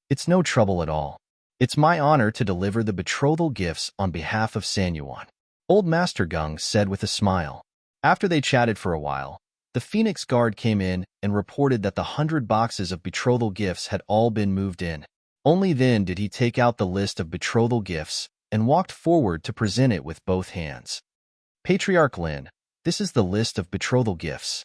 It's no trouble at all. It's my honor to deliver the betrothal gifts on behalf of Sanyuan. Old Master Geng said with a smile. After they chatted for a while, the Phoenix Guard came in and reported that the 100 boxes of betrothal gifts had all been moved in. Only then did he take out the list of betrothal gifts and walked forward to present it with both hands. Patriarch Lin, this is the list of betrothal gifts.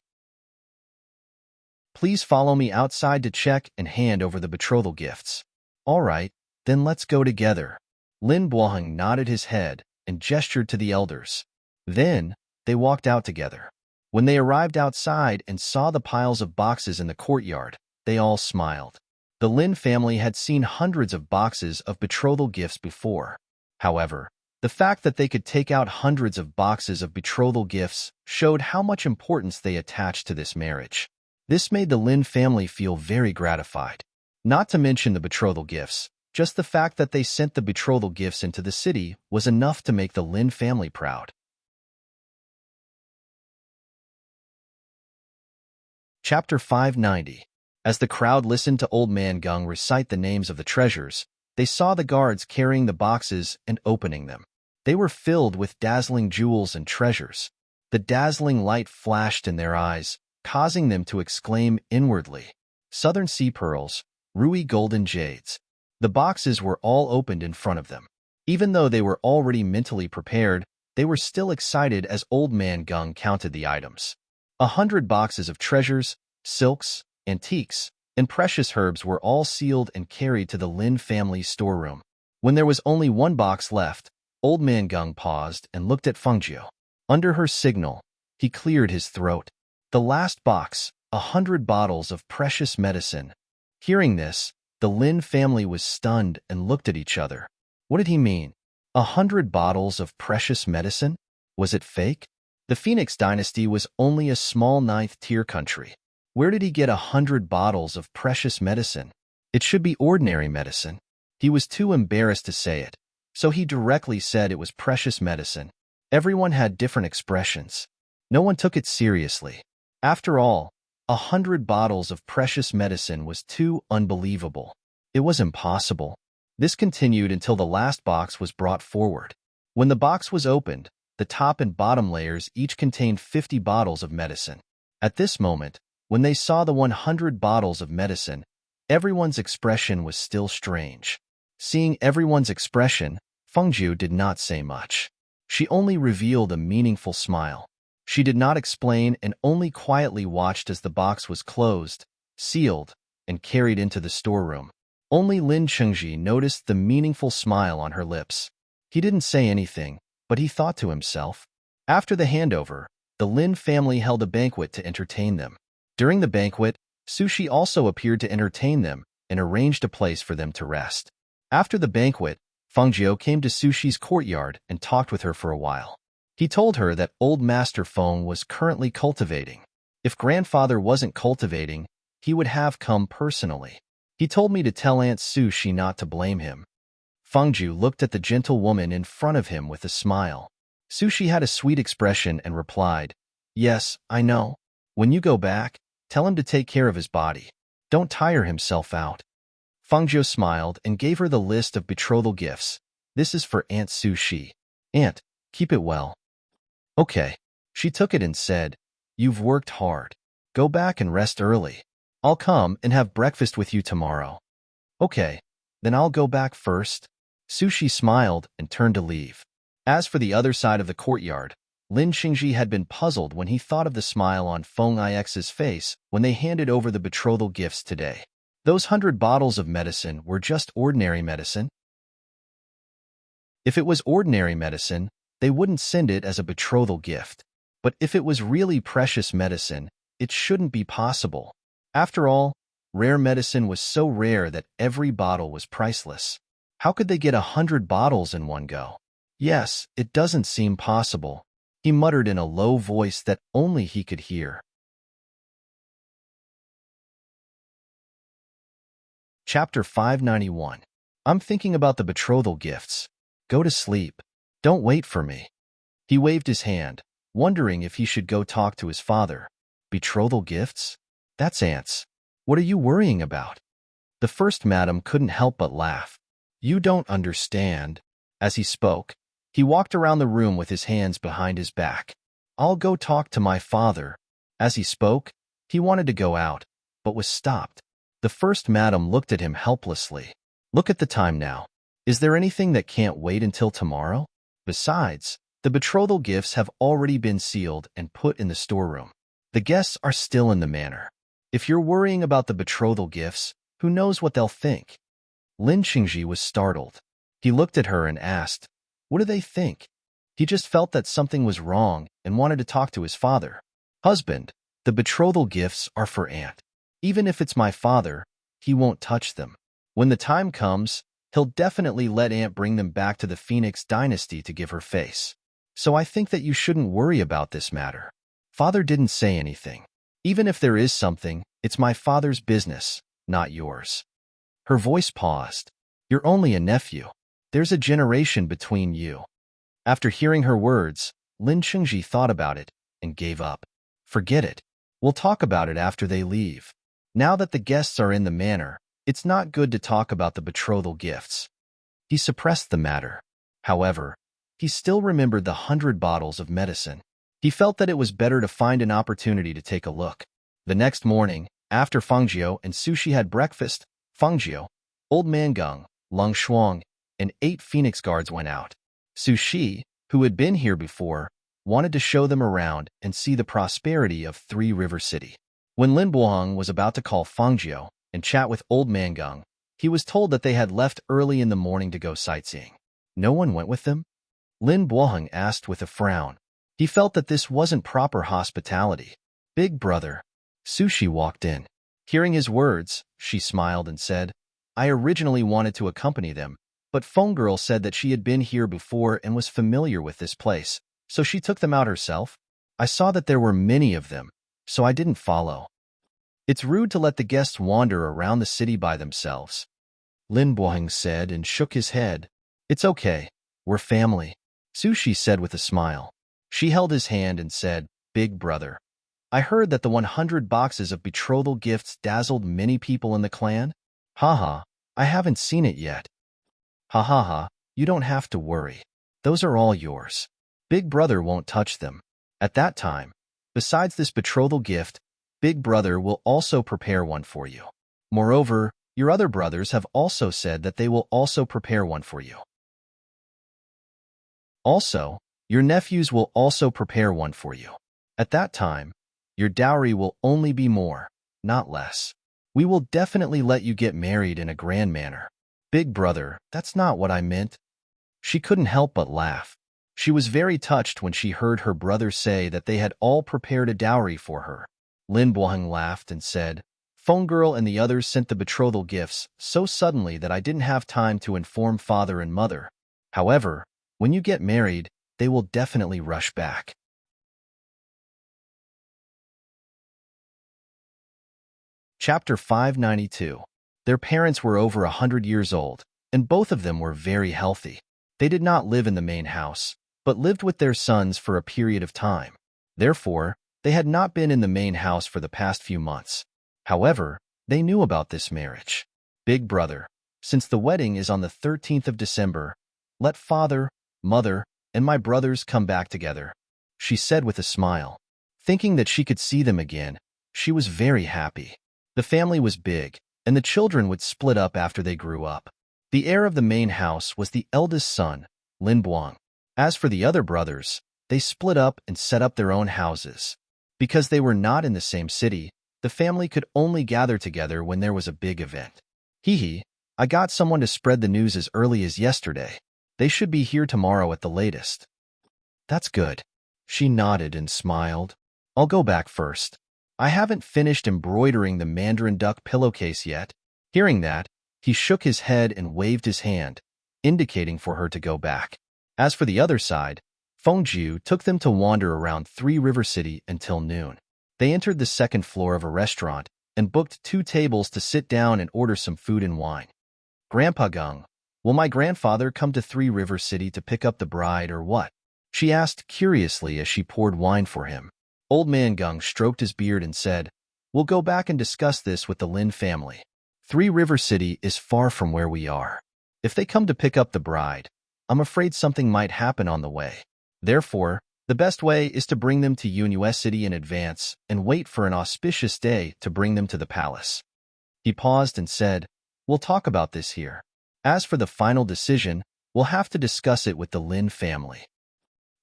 Please follow me outside to check and hand over the betrothal gifts. All right, then let's go together. Lin Buoheng nodded his head and gestured to the elders. Then, they walked out together. When they arrived outside and saw the piles of boxes in the courtyard, they all smiled. The Lin family had seen hundreds of boxes of betrothal gifts before. However, the fact that they could take out hundreds of boxes of betrothal gifts showed how much importance they attached to this marriage. This made the Lin family feel very gratified. Not to mention the betrothal gifts, just the fact that they sent the betrothal gifts into the city was enough to make the Lin family proud. Chapter 590. As the crowd listened to Old Man Geng recite the names of the treasures, they saw the guards carrying the boxes and opening them. They were filled with dazzling jewels and treasures. The dazzling light flashed in their eyes, causing them to exclaim inwardly, Southern Sea Pearls, Rui Golden Jades. The boxes were all opened in front of them. Even though they were already mentally prepared, they were still excited as Old Man Geng counted the items. 100 boxes of treasures, silks, antiques, and precious herbs were all sealed and carried to the Lin family's storeroom. When there was only one box left, Old Man Geng paused and looked at Fengjiu. Under her signal, he cleared his throat. The last box, 100 bottles of precious medicine. Hearing this, the Lin family was stunned and looked at each other. What did he mean? 100 bottles of precious medicine? Was it fake? The Phoenix dynasty was only a small 9th-tier country. Where did he get 100 bottles of precious medicine? It should be ordinary medicine. He was too embarrassed to say it, so he directly said it was precious medicine. Everyone had different expressions. No one took it seriously. After all, 100 bottles of precious medicine was too unbelievable. It was impossible. This continued until the last box was brought forward. When the box was opened, the top and bottom layers each contained 50 bottles of medicine. At this moment, when they saw the 100 bottles of medicine, everyone's expression was still strange. Seeing everyone's expression, Fengjiu did not say much. She only revealed a meaningful smile. She did not explain and only quietly watched as the box was closed, sealed, and carried into the storeroom. Only Lin Chengji noticed the meaningful smile on her lips. He didn't say anything, but he thought to himself. After the handover, the Lin family held a banquet to entertain them. During the banquet, Sushi also appeared to entertain them and arranged a place for them to rest. After the banquet, Fengjiu came to Sushi's courtyard and talked with her for a while. He told her that old Master Feng was currently cultivating. If grandfather wasn't cultivating, he would have come personally. He told me to tell Aunt Sushi not to blame him. Fengjiu looked at the gentle woman in front of him with a smile. Sushi had a sweet expression and replied, "Yes, I know. When you go back, tell him to take care of his body. Don't tire himself out." Fengjiu smiled and gave her the list of betrothal gifts. "This is for Aunt Sushi. Aunt, keep it well." "Okay." She took it and said, "You've worked hard. Go back and rest early. I'll come and have breakfast with you tomorrow." "Okay, then I'll go back first." Sushi smiled and turned to leave. As for the other side of the courtyard, Lin Qingji had been puzzled when he thought of the smile on Feng Ix's face when they handed over the betrothal gifts today. Those 100 bottles of medicine were just ordinary medicine. If it was ordinary medicine, they wouldn't send it as a betrothal gift. But if it was really precious medicine, it shouldn't be possible. After all, rare medicine was so rare that every bottle was priceless. How could they get 100 bottles in one go? Yes, it doesn't seem possible, he muttered in a low voice that only he could hear. Chapter 591. I'm thinking about the betrothal gifts. Go to sleep. Don't wait for me. He waved his hand, wondering if he should go talk to his father. Betrothal gifts? That's ants. What are you worrying about? The first madam couldn't help but laugh. You don't understand. As he spoke, he walked around the room with his hands behind his back. I'll go talk to my father. As he spoke, he wanted to go out, but was stopped. The first madam looked at him helplessly. Look at the time now. Is there anything that can't wait until tomorrow? Besides, the betrothal gifts have already been sealed and put in the storeroom. The guests are still in the manor. If you're worrying about the betrothal gifts, who knows what they'll think? Lin Qingji was startled. He looked at her and asked, what do they think? He just felt that something was wrong and wanted to talk to his father. Husband, the betrothal gifts are for Aunt. Even if it's my father, he won't touch them. When the time comes, he'll definitely let Aunt bring them back to the Phoenix dynasty to give her face. So I think that you shouldn't worry about this matter. Father didn't say anything. Even if there is something, it's my father's business, not yours. Her voice paused. You're only a nephew. There's a generation between you. After hearing her words, Lin Qingji thought about it and gave up. Forget it. We'll talk about it after they leave. Now that the guests are in the manor, it's not good to talk about the betrothal gifts. He suppressed the matter. However, he still remembered the 100 bottles of medicine. He felt that it was better to find an opportunity to take a look. The next morning, after Fengjiu and Sushi had breakfast, Fengjiu, Old Man Gung, Lung Shuang, and 8 Phoenix guards went out. Sushi, who had been here before, wanted to show them around and see the prosperity of Three River City. When Lin Buoheng was about to call Fengjiu and chat with Old Man Gung, he was told that they had left early in the morning to go sightseeing. No one went with them? Lin Buoheng asked with a frown. He felt that this wasn't proper hospitality. Big brother. Sushi walked in. Hearing his words, she smiled and said, I originally wanted to accompany them, but Phone Girl said that she had been here before and was familiar with this place, so she took them out herself. I saw that there were many of them, so I didn't follow. It's rude to let the guests wander around the city by themselves. Lin Buoheng said and shook his head. It's okay. We're family. Sushi said with a smile. She held his hand and said, Big brother. I heard that the 100 boxes of betrothal gifts dazzled many people in the clan. Haha, I haven't seen it yet. Ha ha ha, you don't have to worry. Those are all yours. Big brother won't touch them. At that time, besides this betrothal gift, Big brother will also prepare one for you. Moreover, your other brothers have also said that they will also prepare one for you. Also, your nephews will also prepare one for you. At that time, your dowry will only be more, not less. We will definitely let you get married in a grand manner. Big brother, that's not what I meant. She couldn't help but laugh. She was very touched when she heard her brother say that they had all prepared a dowry for her. Lin Buang laughed and said, Phone girl and the others sent the betrothal gifts so suddenly that I didn't have time to inform father and mother. However, when you get married, they will definitely rush back. Chapter 592. Their parents were over 100 years old, and both of them were very healthy. They did not live in the main house, but lived with their sons for a period of time. Therefore, they had not been in the main house for the past few months. However, they knew about this marriage. Big brother, since the wedding is on the 13th of December, let father, mother, and my brothers come back together, she said with a smile. Thinking that she could see them again, she was very happy. The family was big, and the children would split up after they grew up. The heir of the main house was the eldest son, Lin Buang. As for the other brothers, they split up and set up their own houses. Because they were not in the same city, the family could only gather together when there was a big event. Hee, I got someone to spread the news as early as yesterday. They should be here tomorrow at the latest. That's good. She nodded and smiled. I'll go back first. I haven't finished embroidering the mandarin duck pillowcase yet. Hearing that, he shook his head and waved his hand, indicating for her to go back. As for the other side, Fengjiu took them to wander around Three River City until noon. They entered the second floor of a restaurant and booked 2 tables to sit down and order some food and wine. Grandpa Gung, will my grandfather come to Three River City to pick up the bride or what? She asked curiously as she poured wine for him. Old man Gung stroked his beard and said, We'll go back and discuss this with the Lin family. Three River City is far from where we are. If they come to pick up the bride, I'm afraid something might happen on the way. Therefore, the best way is to bring them to Unwavering City in advance and wait for an auspicious day to bring them to the palace. He paused and said, We'll talk about this here. As for the final decision, we'll have to discuss it with the Lin family.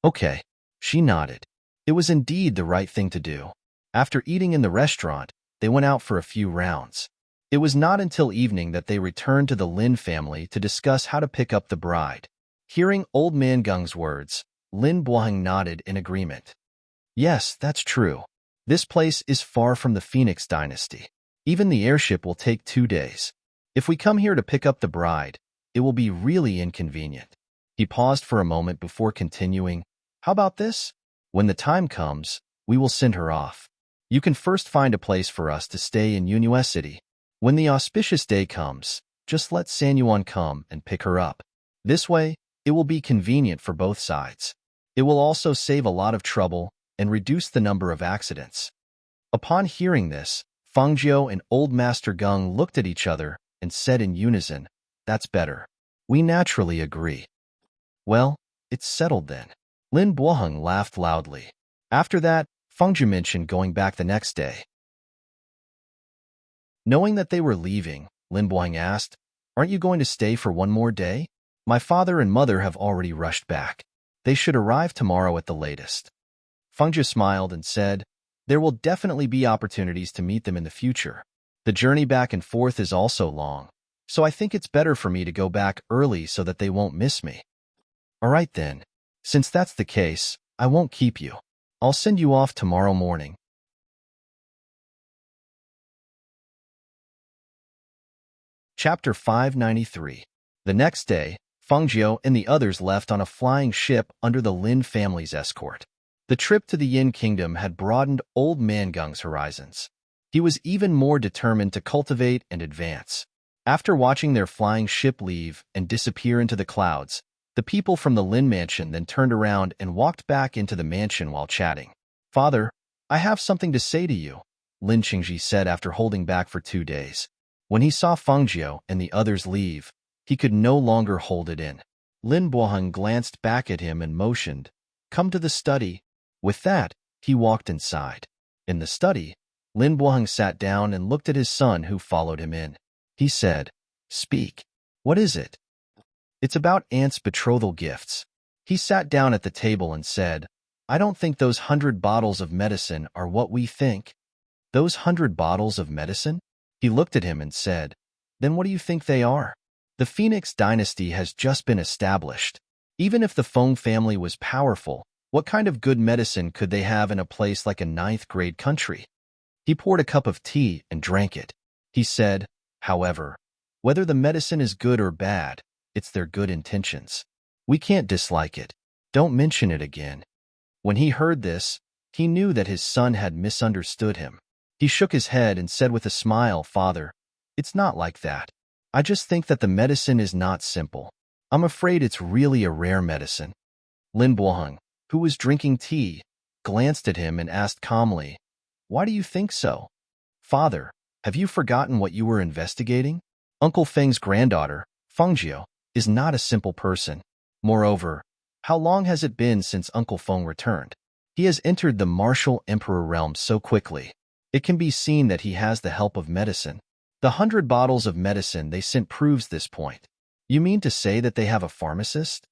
Okay, she nodded. It was indeed the right thing to do. After eating in the restaurant, they went out for a few rounds. It was not until evening that they returned to the Lin family to discuss how to pick up the bride. Hearing Old Man Gung's words, Lin Buang nodded in agreement. Yes, that's true. This place is far from the Phoenix dynasty. Even the airship will take 2 days. If we come here to pick up the bride, it will be really inconvenient. He paused for a moment before continuing, How about this? When the time comes, we will send her off. You can first find a place for us to stay in Unwavering City. When the auspicious day comes, just let San Yuan come and pick her up. This way, it will be convenient for both sides. It will also save a lot of trouble and reduce the number of accidents. Upon hearing this, Fengjiu and Old Master Gung looked at each other and said in unison, That's better. We naturally agree. Well, it's settled then. Lin Buang laughed loudly. After that, Fengjiu mentioned going back the next day. Knowing that they were leaving, Lin Buang asked, Aren't you going to stay for one more day? My father and mother have already rushed back. They should arrive tomorrow at the latest. Fengjiu smiled and said, There will definitely be opportunities to meet them in the future. The journey back and forth is also long, so I think it's better for me to go back early so that they won't miss me. All right then. Since that's the case, I won't keep you. I'll send you off tomorrow morning. Chapter 593. The next day, Fengjiu and the others left on a flying ship under the Lin family's escort. The trip to the Yin Kingdom had broadened Old Man Gung's horizons. He was even more determined to cultivate and advance. After watching their flying ship leave and disappear into the clouds, the people from the Lin mansion then turned around and walked back into the mansion while chatting. Father, I have something to say to you, Lin Qingji said after holding back for 2 days. When he saw Fengjiu and the others leave, he could no longer hold it in. Lin Buang glanced back at him and motioned, Come to the study. With that, he walked inside. In the study, Lin Buang sat down and looked at his son who followed him in. He said, Speak. What is it? It's about Aunt's betrothal gifts. He sat down at the table and said, I don't think those 100 bottles of medicine are what we think. Those 100 bottles of medicine? He looked at him and said, "Then what do you think they are?" The Phoenix dynasty has just been established. Even if the Feng family was powerful, what kind of good medicine could they have in a place like a ninth-grade country? He poured a cup of tea and drank it. He said, however, whether the medicine is good or bad, it's their good intentions. We can't dislike it. Don't mention it again. When he heard this, he knew that his son had misunderstood him. He shook his head and said with a smile, "Father, it's not like that. I just think that the medicine is not simple. I'm afraid it's really a rare medicine." Lin Buoheng, who was drinking tea, glanced at him and asked calmly, "Why do you think so?" "Father, have you forgotten what you were investigating? Uncle Feng's granddaughter, Fengjiu, is not a simple person. Moreover, how long has it been since Uncle Feng returned? He has entered the martial emperor realm so quickly. It can be seen that he has the help of medicine. The 100 bottles of medicine they sent proves this point." "You mean to say that they have a pharmacist?"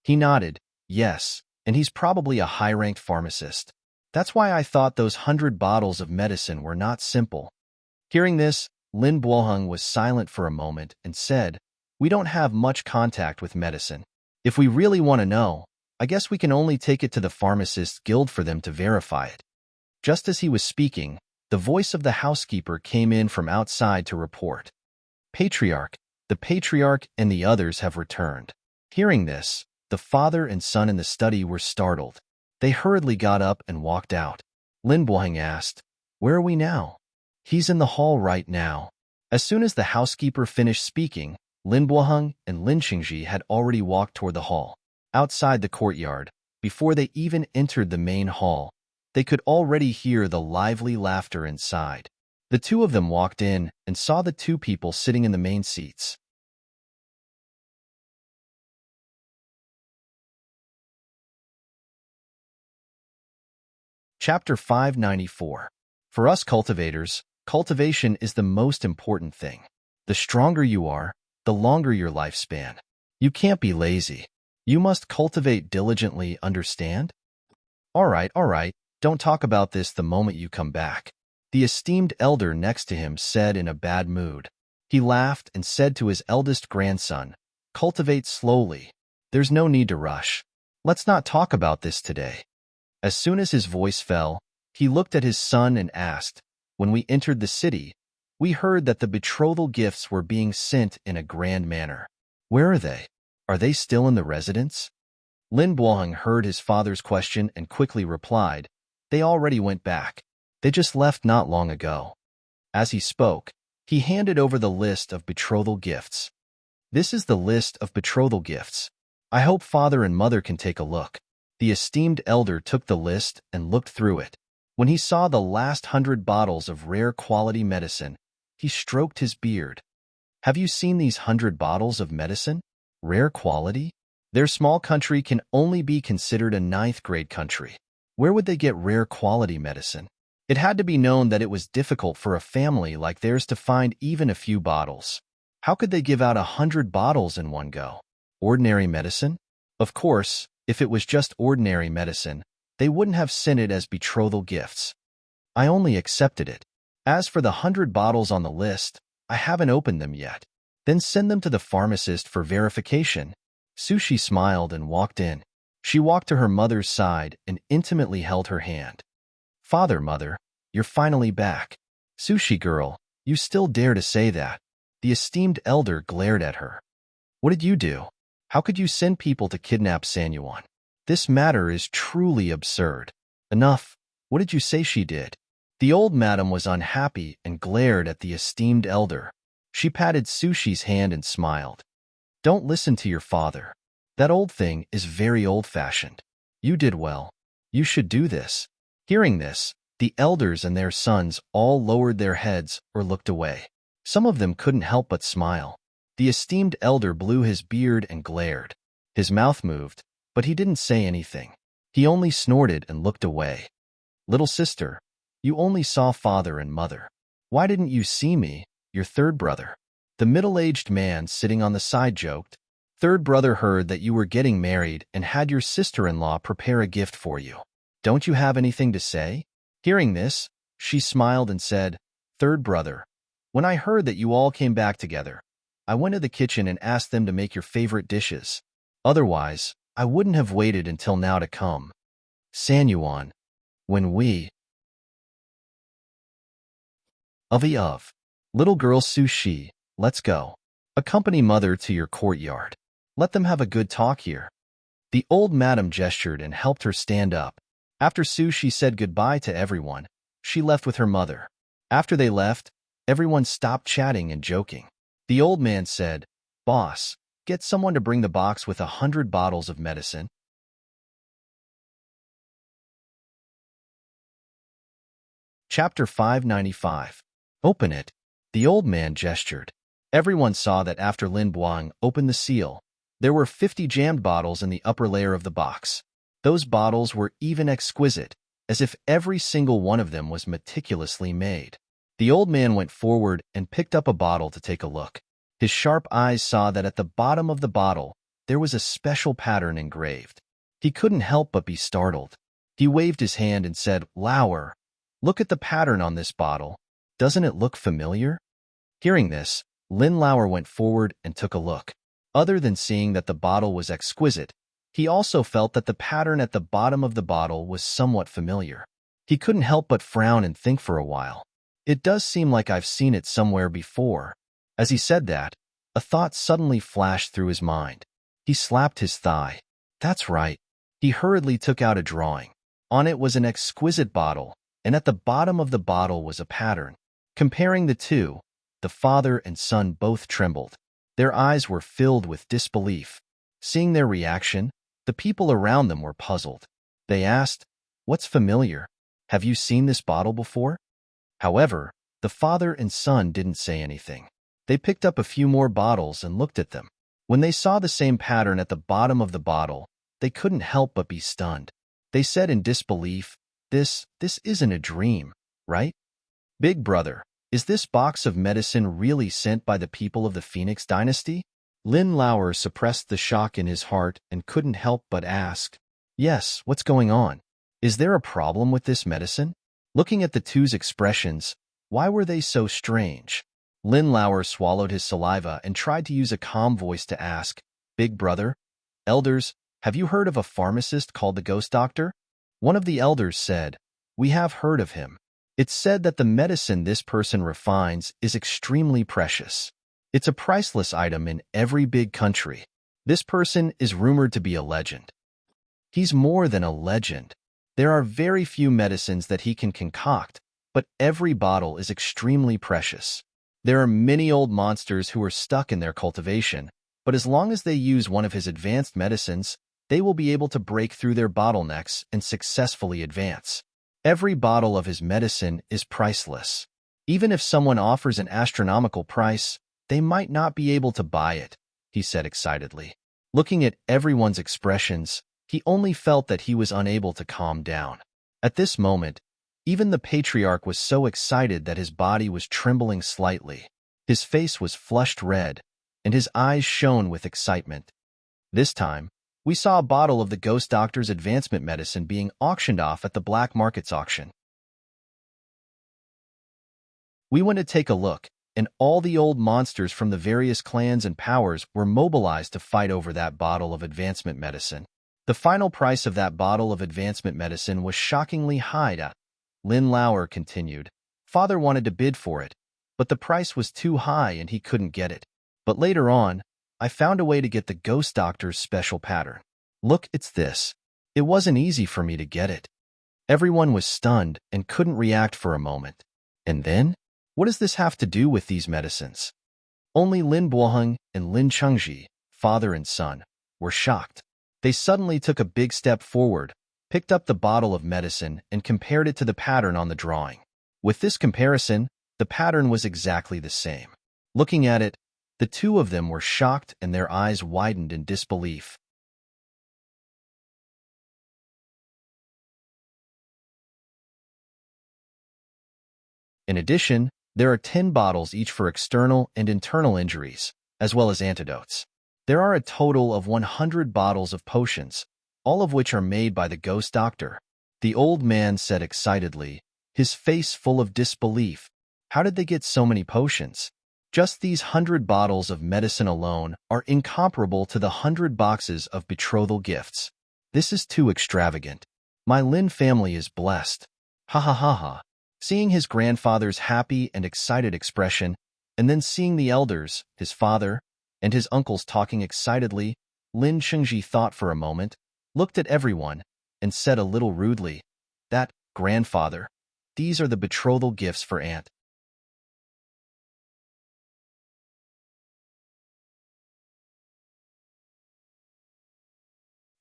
He nodded. "Yes, and he's probably a high-ranked pharmacist. That's why I thought those 100 bottles of medicine were not simple." Hearing this, Lin Buoheng was silent for a moment and said, "We don't have much contact with medicine. If we really want to know, I guess we can only take it to the Pharmacists Guild for them to verify it." Just as he was speaking, the voice of the housekeeper came in from outside to report, the patriarch and the others have returned." Hearing this, the father and son in the study were startled. They hurriedly got up and walked out. Lin Buoheng asked, "Where are we now?" "He's in the hall right now." As soon as the housekeeper finished speaking, Lin Buoheng and Lin Qingji had already walked toward the hall. Outside the courtyard, before they even entered the main hall, they could already hear the lively laughter inside. The two of them walked in and saw the two people sitting in the main seats. Chapter 594. For us cultivators, cultivation is the most important thing. The stronger you are, the longer your lifespan. You can't be lazy. You must cultivate diligently, understand? All right, don't talk about this the moment you come back," the esteemed elder next to him said in a bad mood. He laughed and said to his eldest grandson, "Cultivate slowly. There's no need to rush. Let's not talk about this today." As soon as his voice fell, he looked at his son and asked, "When we entered the city, we heard that the betrothal gifts were being sent in a grand manner. Where are they? Are they still in the residence?" Lin Buoheng heard his father's question and quickly replied, "They already went back. They just left not long ago." As he spoke, he handed over the list of betrothal gifts. "This is the list of betrothal gifts. I hope father and mother can take a look." The esteemed elder took the list and looked through it. When he saw the last 100 bottles of rare quality medicine, he stroked his beard. "Have you seen these 100 bottles of medicine? Rare quality? Their small country can only be considered a ninth-grade country. Where would they get rare quality medicine?" It had to be known that it was difficult for a family like theirs to find even a few bottles. How could they give out 100 bottles in one go? Ordinary medicine? Of course, if it was just ordinary medicine, they wouldn't have sent it as betrothal gifts. "I only accepted it. As for the 100 bottles on the list, I haven't opened them yet." "Then send them to the pharmacist for verification." Sushi smiled and walked in. She walked to her mother's side and intimately held her hand. Mother, you're finally back." "Sushi girl, you still dare to say that?" The esteemed elder glared at her. "What did you do? How could you send people to kidnap Sanyuan? This matter is truly absurd." "Enough. What did you say she did?" The old madam was unhappy and glared at the esteemed elder. She patted Sushi's hand and smiled. "Don't listen to your father. That old thing is very old-fashioned. You did well. You should do this." Hearing this, the elders and their sons all lowered their heads or looked away. Some of them couldn't help but smile. The esteemed elder blew his beard and glared. His mouth moved, but he didn't say anything. He only snorted and looked away. "Little sister, you only saw father and mother. Why didn't you see me, your third brother?" The middle-aged man sitting on the side joked. "Third brother heard that you were getting married and had your sister-in-law prepare a gift for you. Don't you have anything to say?" Hearing this, she smiled and said, "Third brother, When I heard that you all came back together, I went to the kitchen and asked them to make your favorite dishes. Otherwise, I wouldn't have waited until now to come. Sanyuan, when we of little girl Sushi, let's go. Accompany mother to your courtyard. Let them have a good talk here. The old madam gestured and helped her stand up. After Sushi said goodbye to everyone, she left with her mother. After they left, everyone stopped chatting and joking. The old man said, "Boss, get someone to bring the box with 100 bottles of medicine." Chapter 595. Open it. The old man gestured. Everyone saw that after Lin Buang opened the seal, there were 50 jammed bottles in the upper layer of the box. Those bottles were even exquisite, as if every single one of them was meticulously made. The old man went forward and picked up a bottle to take a look. His sharp eyes saw that at the bottom of the bottle, there was a special pattern engraved. He couldn't help but be startled. He waved his hand and said, "Lauer, look at the pattern on this bottle. Doesn't it look familiar?" Hearing this, Lin Lauer went forward and took a look. Other than seeing that the bottle was exquisite, he also felt that the pattern at the bottom of the bottle was somewhat familiar. He couldn't help but frown and think for a while. It does seem like I've seen it somewhere before. As he said that, a thought suddenly flashed through his mind. He slapped his thigh. That's right. He hurriedly took out a drawing. On it was an exquisite bottle, and at the bottom of the bottle was a pattern. Comparing the two, the father and son both trembled. Their eyes were filled with disbelief. Seeing their reaction, the people around them were puzzled. They asked, "What's familiar? Have you seen this bottle before?" However, the father and son didn't say anything. They picked up a few more bottles and looked at them. When they saw the same pattern at the bottom of the bottle, they couldn't help but be stunned. They said in disbelief, This isn't a dream, right? Big brother, is this box of medicine really sent by the people of the Phoenix dynasty?" Lin Lauer suppressed the shock in his heart and couldn't help but ask, "Yes, what's going on? Is there a problem with this medicine?" Looking at the two's expressions, why were they so strange? Lin Lauer swallowed his saliva and tried to use a calm voice to ask, "Big brother, elders, have you heard of a pharmacist called the Ghost Doctor?" One of the elders said, "We have heard of him. It's said that the medicine this person refines is extremely precious. It's a priceless item in every big country. This person is rumored to be a legend." He's more than a legend. There are very few medicines that he can concoct, but every bottle is extremely precious. There are many old monsters who are stuck in their cultivation, but as long as they use one of his advanced medicines, they will be able to break through their bottlenecks and successfully advance. Every bottle of his medicine is priceless. Even if someone offers an astronomical price, they might not be able to buy it, he said excitedly. Looking at everyone's expressions, he only felt that he was unable to calm down. At this moment, even the patriarch was so excited that his body was trembling slightly. His face was flushed red, and his eyes shone with excitement. This time, we saw a bottle of the Ghost Doctor's advancement medicine being auctioned off at the black markets auction. We went to take a look, and all the old monsters from the various clans and powers were mobilized to fight over that bottle of advancement medicine. The final price of that bottle of advancement medicine was shockingly high. Lin Lauer continued. Father wanted to bid for it, but the price was too high and he couldn't get it. But later on, I found a way to get the Ghost Doctor's special pattern. Look, it's this. It wasn't easy for me to get it. Everyone was stunned and couldn't react for a moment. And then? What does this have to do with these medicines? Only Lin Buoheng and Lin Chengji, father and son, were shocked. They suddenly took a big step forward, picked up the bottle of medicine, and compared it to the pattern on the drawing. With this comparison, the pattern was exactly the same. Looking at it, the two of them were shocked and their eyes widened in disbelief. In addition, there are 10 bottles each for external and internal injuries, as well as antidotes. There are a total of 100 bottles of potions, all of which are made by the Ghost Doctor. The old man said excitedly, his face full of disbelief. How did they get so many potions? Just these 100 bottles of medicine alone are incomparable to the 100 boxes of betrothal gifts. This is too extravagant. My Lin family is blessed. Ha ha ha ha. Seeing his grandfather's happy and excited expression, and then seeing the elders, his father, and his uncles talking excitedly, Lin Chengji thought for a moment, looked at everyone, and said a little rudely, "That, grandfather, these are the betrothal gifts for Aunt."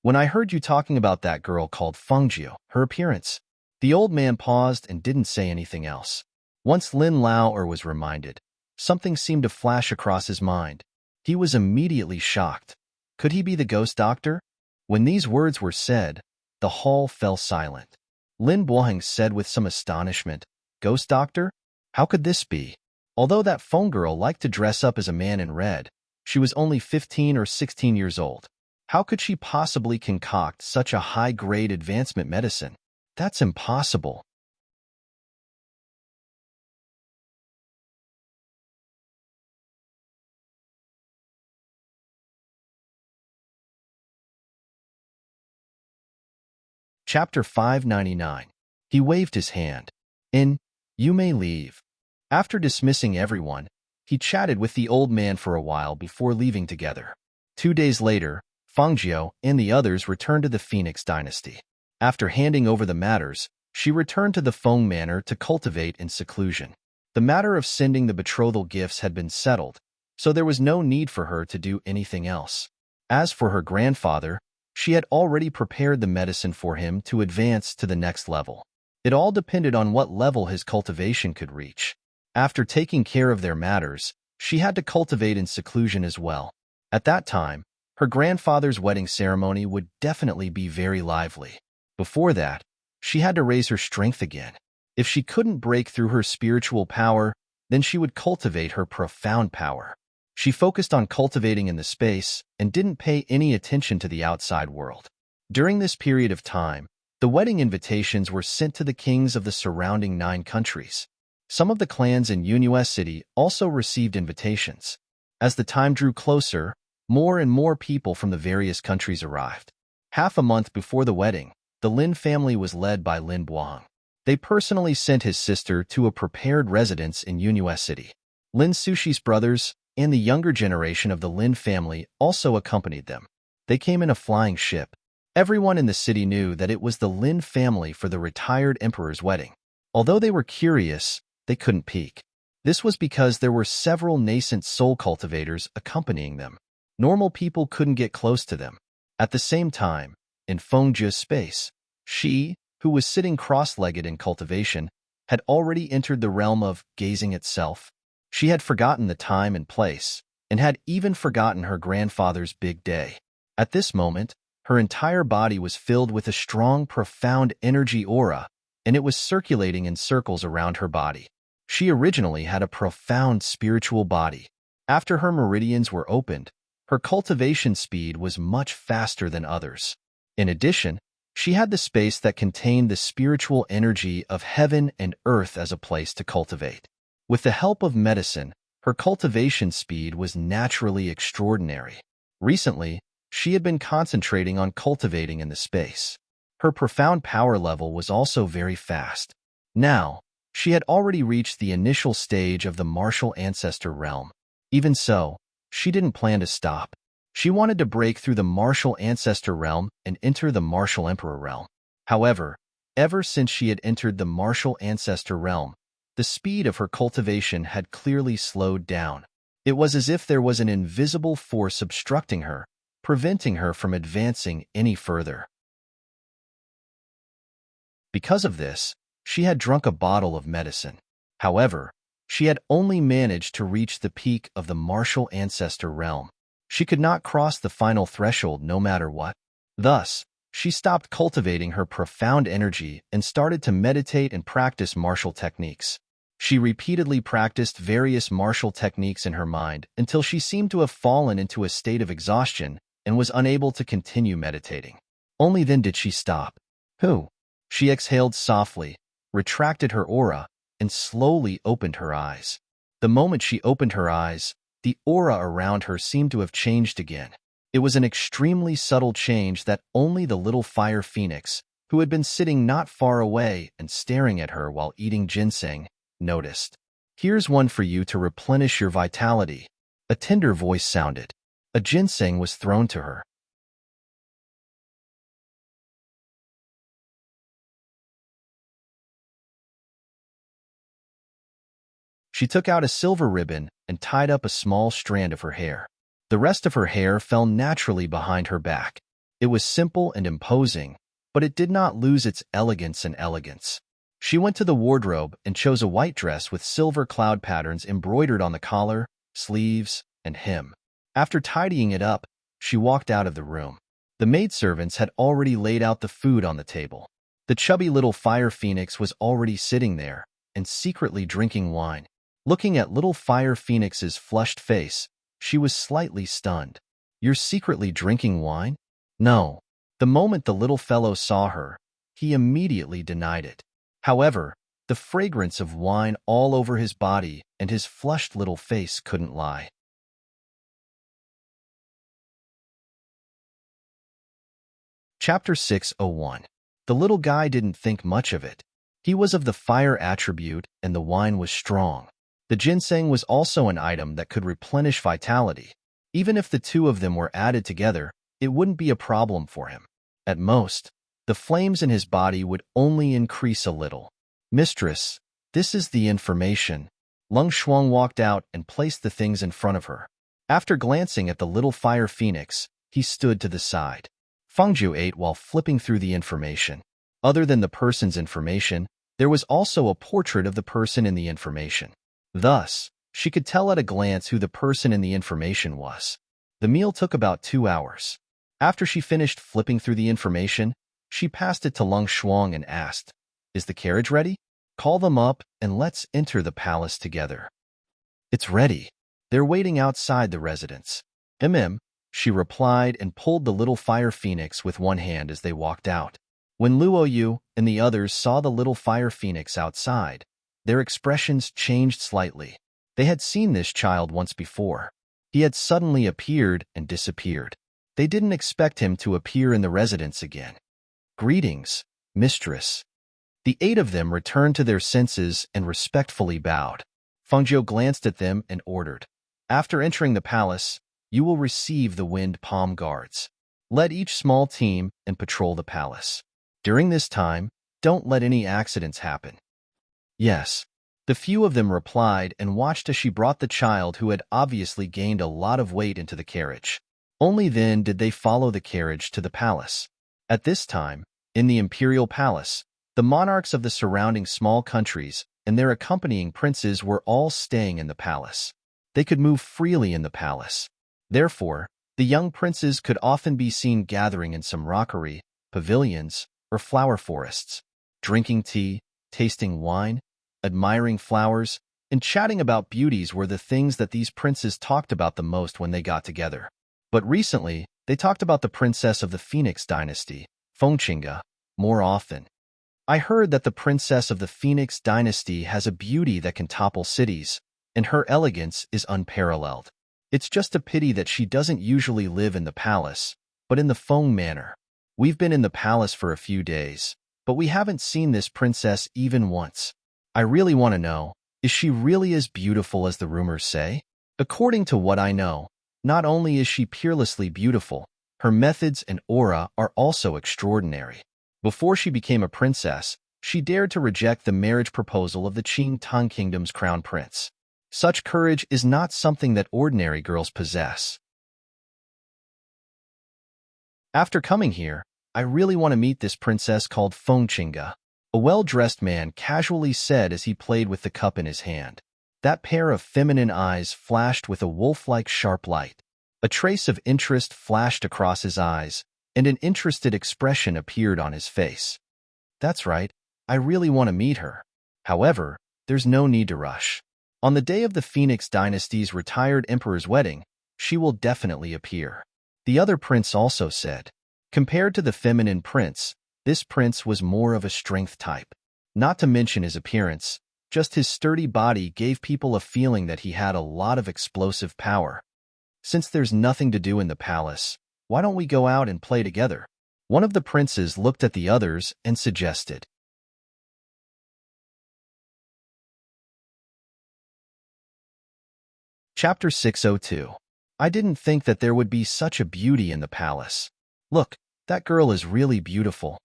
When I heard you talking about that girl called Fengjiu, her appearance, the old man paused and didn't say anything else. Once Lin Lao was reminded, something seemed to flash across his mind. He was immediately shocked. Could he be the ghost doctor? When these words were said, the hall fell silent. Lin Boheng said with some astonishment, "Ghost doctor? How could this be?" Although that phone girl liked to dress up as a man in red, she was only 15 or 16 years old. How could she possibly concoct such a high-grade advancement medicine? That's impossible. Chapter 599. He waved his hand. You may leave. After dismissing everyone, he chatted with the old man for a while before leaving together. 2 days later, Fangjiu and the others returned to the Phoenix dynasty. After handing over the matters, she returned to the Feng Manor to cultivate in seclusion. The matter of sending the betrothal gifts had been settled, so there was no need for her to do anything else. As for her grandfather, she had already prepared the medicine for him to advance to the next level. It all depended on what level his cultivation could reach. After taking care of their matters, she had to cultivate in seclusion as well. At that time, her grandfather's wedding ceremony would definitely be very lively. Before that, she had to raise her strength again. If she couldn't break through her spiritual power, then she would cultivate her profound power. She focused on cultivating in the space and didn't pay any attention to the outside world. During this period of time, the wedding invitations were sent to the kings of the surrounding 9 countries. Some of the clans in Unwavering City also received invitations. As the time drew closer, more and more people from the various countries arrived. Half a month before the wedding, the Lin family was led by Lin Buang. They personally sent his sister to a prepared residence in Unwavering City. Lin Sushi's brothers and the younger generation of the Lin family also accompanied them. They came in a flying ship. Everyone in the city knew that it was the Lin family for the retired emperor's wedding. Although they were curious, they couldn't peek. This was because there were several nascent soul cultivators accompanying them. Normal people couldn't get close to them. At the same time, in Fengjiu's space, she, who was sitting cross-legged in cultivation, had already entered the realm of gazing itself. She had forgotten the time and place, and had even forgotten her grandfather's big day. At this moment, her entire body was filled with a strong, profound energy aura, and it was circulating in circles around her body. She originally had a profound spiritual body. After her meridians were opened, her cultivation speed was much faster than others. In addition, she had the space that contained the spiritual energy of heaven and earth as a place to cultivate. With the help of medicine, her cultivation speed was naturally extraordinary. Recently, she had been concentrating on cultivating in the space. Her profound power level was also very fast. Now, she had already reached the initial stage of the martial ancestor realm. Even so, she didn't plan to stop. She wanted to break through the martial ancestor realm and enter the martial emperor realm. However, ever since she had entered the martial ancestor realm, the speed of her cultivation had clearly slowed down. It was as if there was an invisible force obstructing her, preventing her from advancing any further. Because of this, she had drunk a bottle of medicine. However, she had only managed to reach the peak of the martial ancestor realm. She could not cross the final threshold no matter what. Thus, she stopped cultivating her profound energy and started to meditate and practice martial techniques. She repeatedly practiced various martial techniques in her mind until she seemed to have fallen into a state of exhaustion and was unable to continue meditating. Only then did she stop. She exhaled softly, retracted her aura, and slowly opened her eyes. The moment she opened her eyes, the aura around her seemed to have changed again. It was an extremely subtle change that only the little fire phoenix, who had been sitting not far away and staring at her while eating ginseng, noticed. "Here's one for you to replenish your vitality." A tender voice sounded. A ginseng was thrown to her. She took out a silver ribbon and tied up a small strand of her hair. The rest of her hair fell naturally behind her back. It was simple and imposing, but it did not lose its elegance and elegance. She went to the wardrobe and chose a white dress with silver cloud patterns embroidered on the collar, sleeves, and hem. After tidying it up, she walked out of the room. The maidservants had already laid out the food on the table. The chubby little fire phoenix was already sitting there and secretly drinking wine. Looking at little fire phoenix's flushed face, she was slightly stunned. "You're secretly drinking wine?" "No." The moment the little fellow saw her, he immediately denied it. However, the fragrance of wine all over his body and his flushed little face couldn't lie. Chapter 601. The little guy didn't think much of it. He was of the fire attribute and the wine was strong. The ginseng was also an item that could replenish vitality. Even if the two of them were added together, it wouldn't be a problem for him. At most, the flames in his body would only increase a little. "Mistress, this is the information." Lung Shuang walked out and placed the things in front of her. After glancing at the little fire phoenix, he stood to the side. Fengju ate while flipping through the information. Other than the person's information, there was also a portrait of the person in the information. Thus, she could tell at a glance who the person in the information was. The meal took about 2 hours. After she finished flipping through the information, she passed it to Lung Shuang and asked, "Is the carriage ready? Call them up and let's enter the palace together." "It's ready. They're waiting outside the residence." She replied and pulled the little fire phoenix with one hand as they walked out. When Luo Yu and the others saw the little fire phoenix outside, their expressions changed slightly. They had seen this child once before. He had suddenly appeared and disappeared. They didn't expect him to appear in the residence again. "Greetings, mistress." The 8 of them returned to their senses and respectfully bowed. Fengzhou glanced at them and ordered, "After entering the palace, you will receive the wind palm guards. Lead each small team and patrol the palace. During this time, don't let any accidents happen." "Yes." The few of them replied and watched as she brought the child who had obviously gained a lot of weight into the carriage. Only then did they follow the carriage to the palace. At this time, in the imperial palace, the monarchs of the surrounding small countries and their accompanying princes were all staying in the palace. They could move freely in the palace. Therefore, the young princes could often be seen gathering in some rockery, pavilions, or flower forests, drinking tea, tasting wine, admiring flowers, and chatting about beauties were the things that these princes talked about the most when they got together. But recently, they talked about the princess of the Phoenix dynasty, Fengqinga, more often. "I heard that the princess of the Phoenix dynasty has a beauty that can topple cities, and her elegance is unparalleled. It's just a pity that she doesn't usually live in the palace, but in the Feng manor. We've been in the palace for a few days, but we haven't seen this princess even once. I really want to know, is she really as beautiful as the rumors say? According to what I know, not only is she peerlessly beautiful, her methods and aura are also extraordinary. Before she became a princess, she dared to reject the marriage proposal of the Qing Tang Kingdom's crown prince. Such courage is not something that ordinary girls possess. After coming here, I really want to meet this princess called Fengqinga," a well-dressed man casually said as he played with the cup in his hand. That pair of feminine eyes flashed with a wolf-like sharp light. A trace of interest flashed across his eyes, and an interested expression appeared on his face. "That's right, I really want to meet her. However, there's no need to rush. On the day of the Phoenix dynasty's retired emperor's wedding, she will definitely appear." The other prince also said. Compared to the feminine prince, this prince was more of a strength type. Not to mention his appearance, Just his sturdy body gave people a feeling that he had a lot of explosive power. Since there's nothing to do in the palace, why don't we go out and play together? One of the princes looked at the others and suggested. Chapter 602. I didn't think that there would be such a beauty in the palace. Look, that girl is really beautiful.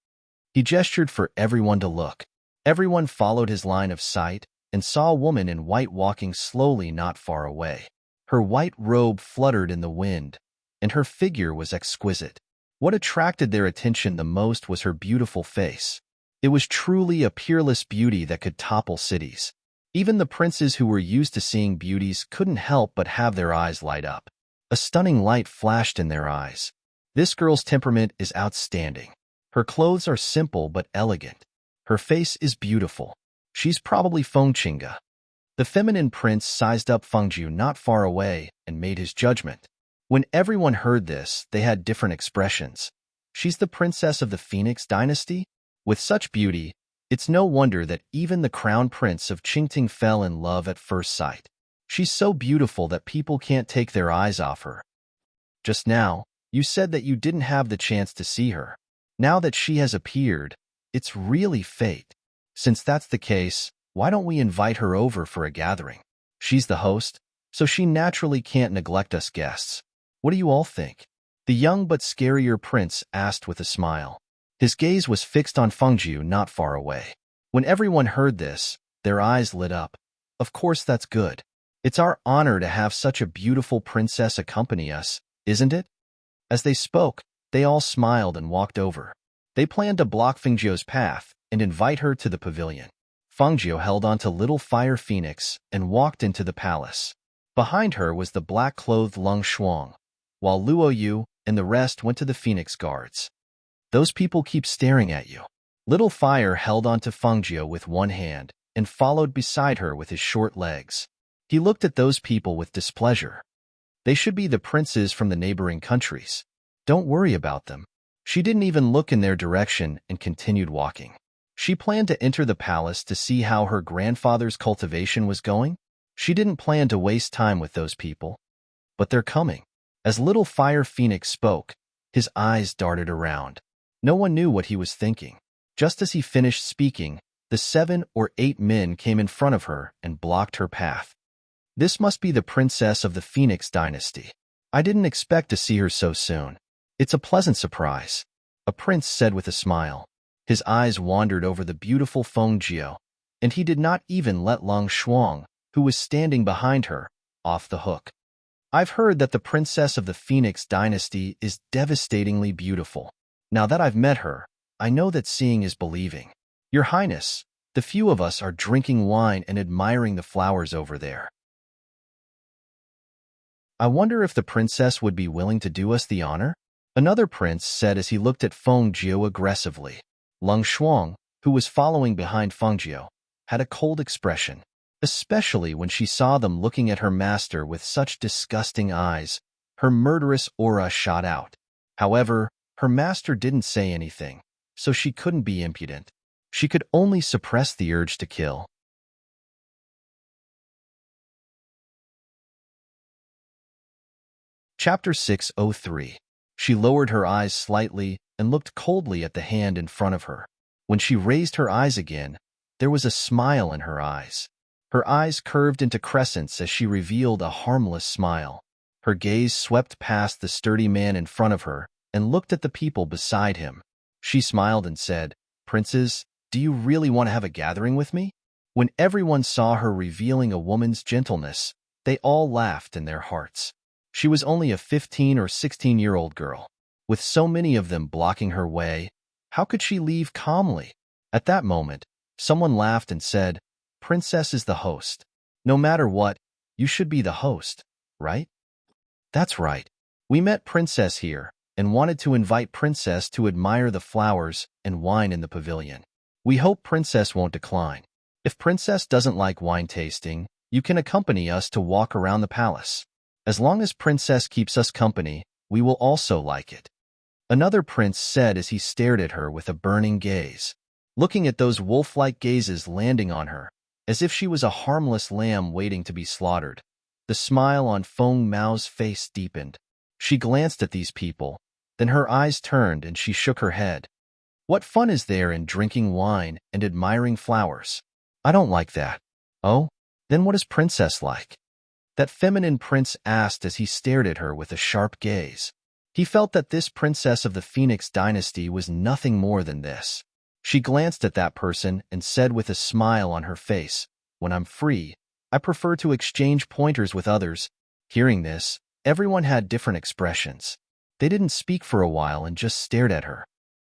He gestured for everyone to look. Everyone followed his line of sight and saw a woman in white walking slowly not far away. Her white robe fluttered in the wind, and her figure was exquisite. What attracted their attention the most was her beautiful face. It was truly a peerless beauty that could topple cities. Even the princes who were used to seeing beauties couldn't help but have their eyes light up. A stunning light flashed in their eyes. This girl's temperament is outstanding. Her clothes are simple but elegant. Her face is beautiful. She's probably Fengqinga. The feminine prince sized up Fengjiu not far away and made his judgment. When everyone heard this, they had different expressions. She's the princess of the Phoenix dynasty? With such beauty, it's no wonder that even the crown prince of Qingting fell in love at first sight. She's so beautiful that people can't take their eyes off her. Just now, you said that you didn't have the chance to see her. Now that she has appeared, it's really fate. Since that's the case, why don't we invite her over for a gathering? She's the host, so she naturally can't neglect us guests. What do you all think? The young but scarier prince asked with a smile. His gaze was fixed on Fengjiu not far away. When everyone heard this, their eyes lit up. Of course that's good. It's our honor to have such a beautiful princess accompany us, isn't it? As they spoke, they all smiled and walked over. They planned to block Fengjiu's path and invite her to the pavilion. Fengjiu held onto Little Fire Phoenix and walked into the palace. Behind her was the black-clothed Lung Shuang, while Luo Yu and the rest went to the Phoenix Guards. Those people keep staring at you. Little Fire held onto Fengjiu with one hand and followed beside her with his short legs. He looked at those people with displeasure. They should be the princes from the neighboring countries. Don't worry about them. She didn't even look in their direction and continued walking. She planned to enter the palace to see how her grandfather's cultivation was going. She didn't plan to waste time with those people. But they're coming. As Little Fire Phoenix spoke, his eyes darted around. No one knew what he was thinking. Just as he finished speaking, the 7 or 8 men came in front of her and blocked her path. This must be the princess of the Phoenix dynasty. I didn't expect to see her so soon. It's a pleasant surprise, a prince said with a smile. His eyes wandered over the beautiful Fengjiu, and he did not even let Lung Shuang, who was standing behind her, off the hook. I've heard that the princess of the Phoenix dynasty is devastatingly beautiful. Now that I've met her, I know that seeing is believing. Your Highness, the few of us are drinking wine and admiring the flowers over there. I wonder if the princess would be willing to do us the honor? Another prince said as he looked at Fengjiu aggressively. Lung Shuang, who was following behind Fengjiu, had a cold expression, especially when she saw them looking at her master with such disgusting eyes. Her murderous aura shot out. However, her master didn't say anything, so she couldn't be impudent. She could only suppress the urge to kill. Chapter 603. She lowered her eyes slightly and looked coldly at the hand in front of her. When she raised her eyes again, there was a smile in her eyes. Her eyes curved into crescents as she revealed a harmless smile. Her gaze swept past the sturdy man in front of her and looked at the people beside him. She smiled and said, "Princes, do you really want to have a gathering with me?" When everyone saw her revealing a woman's gentleness, they all laughed in their hearts. She was only a 15 or 16-year-old girl. With so many of them blocking her way, how could she leave calmly? At that moment, someone laughed and said, "Princess is the host. No matter what, you should be the host, right?" That's right. We met Princess here and wanted to invite Princess to admire the flowers and wine in the pavilion. We hope Princess won't decline. If Princess doesn't like wine tasting, you can accompany us to walk around the palace. As long as Princess keeps us company, we will also like it. Another prince said as he stared at her with a burning gaze. Looking at those wolf-like gazes landing on her, as if she was a harmless lamb waiting to be slaughtered. The smile on Feng Mao's face deepened. She glanced at these people, then her eyes turned and she shook her head. What fun is there in drinking wine and admiring flowers? I don't like that. Oh? Then what is princess like? That feminine prince asked as he stared at her with a sharp gaze. He felt that this princess of the Phoenix dynasty was nothing more than this. She glanced at that person and said with a smile on her face, "When I'm free, I prefer to exchange pointers with others." Hearing this, everyone had different expressions. They didn't speak for a while and just stared at her.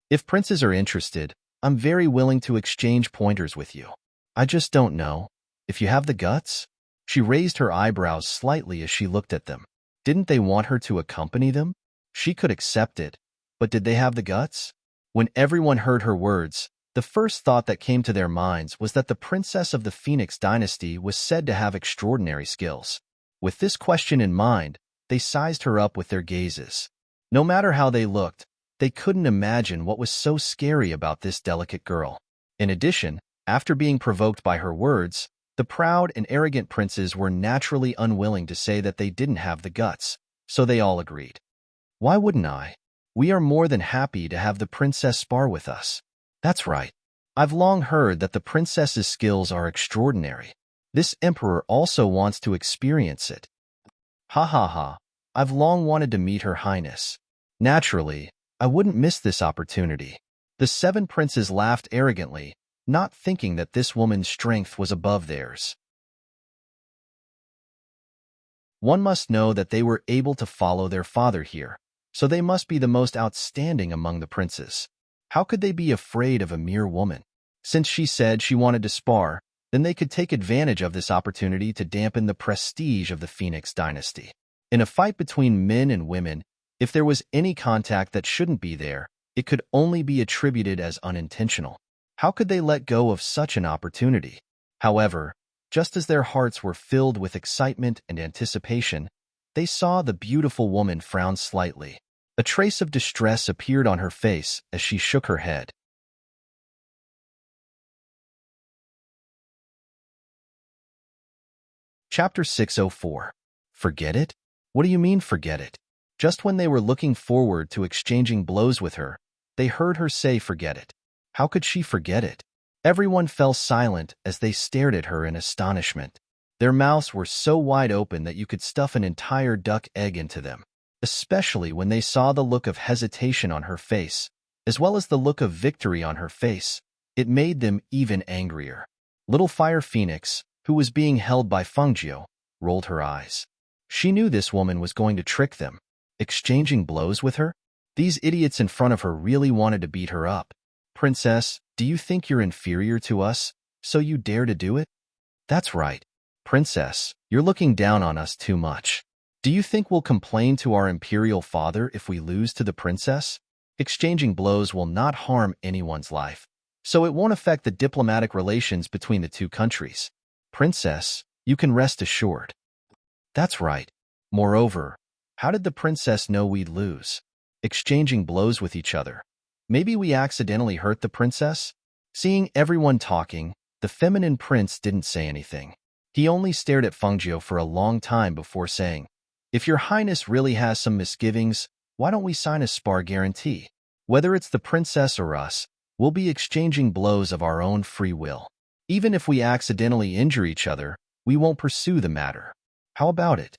If princes are interested, I'm very willing to exchange pointers with you. I just don't know if you have the guts. She raised her eyebrows slightly as she looked at them. Didn't they want her to accompany them? She could accept it, but did they have the guts? When everyone heard her words, the first thought that came to their minds was that the princess of the Phoenix dynasty was said to have extraordinary skills. With this question in mind, they sized her up with their gazes. No matter how they looked, they couldn't imagine what was so scary about this delicate girl. In addition, after being provoked by her words, the proud and arrogant princes were naturally unwilling to say that they didn't have the guts, so they all agreed. Why wouldn't I? We are more than happy to have the princess spar with us. That's right. I've long heard that the princess's skills are extraordinary. This emperor also wants to experience it. Ha ha ha. I've long wanted to meet Her Highness. Naturally, I wouldn't miss this opportunity. The 7 princes laughed arrogantly, not thinking that this woman's strength was above theirs. One must know that they were able to follow their father here, so they must be the most outstanding among the princes. How could they be afraid of a mere woman? Since she said she wanted to spar, then they could take advantage of this opportunity to dampen the prestige of the Phoenix dynasty. In a fight between men and women, if there was any contact that shouldn't be there, it could only be attributed as unintentional. How could they let go of such an opportunity? However, just as their hearts were filled with excitement and anticipation, they saw the beautiful woman frown slightly. A trace of distress appeared on her face as she shook her head. Chapter 604. Forget it? What do you mean, forget it? Just when they were looking forward to exchanging blows with her, they heard her say forget it. How could she forget it? Everyone fell silent as they stared at her in astonishment. Their mouths were so wide open that you could stuff an entire duck egg into them, especially when they saw the look of hesitation on her face, as well as the look of victory on her face. It made them even angrier. Little Fire Phoenix, who was being held by Fengjiu, rolled her eyes. She knew this woman was going to trick them. Exchanging blows with her? These idiots in front of her really wanted to beat her up. Princess, do you think you're inferior to us, so you dare to do it? That's right. Princess, you're looking down on us too much. Do you think we'll complain to our imperial father if we lose to the princess? Exchanging blows will not harm anyone's life, so it won't affect the diplomatic relations between the two countries. Princess, you can rest assured. That's right. Moreover, how did the princess know we'd lose? Exchanging blows with each other. Maybe we accidentally hurt the princess? Seeing everyone talking, the feminine prince didn't say anything. He only stared at Fengjiu for a long time before saying, "If your highness really has some misgivings, why don't we sign a spar guarantee? Whether it's the princess or us, we'll be exchanging blows of our own free will. Even if we accidentally injure each other, we won't pursue the matter. How about it?"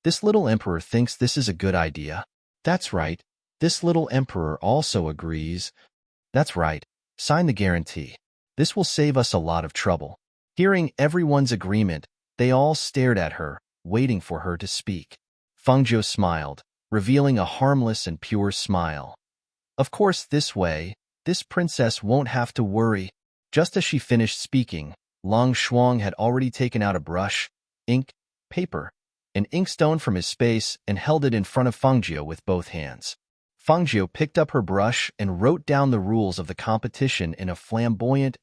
This little emperor thinks this is a good idea. That's right. This little emperor also agrees. That's right. Sign the guarantee. This will save us a lot of trouble. Hearing everyone's agreement, they all stared at her, waiting for her to speak. Fengjiu smiled, revealing a harmless and pure smile. Of course, this way, this princess won't have to worry. Just as she finished speaking, Long Shuang had already taken out a brush, ink, paper, and inkstone from his space and held it in front of Fengjiu with both hands. Fengjiu picked up her brush and wrote down the rules of the competition in a flamboyant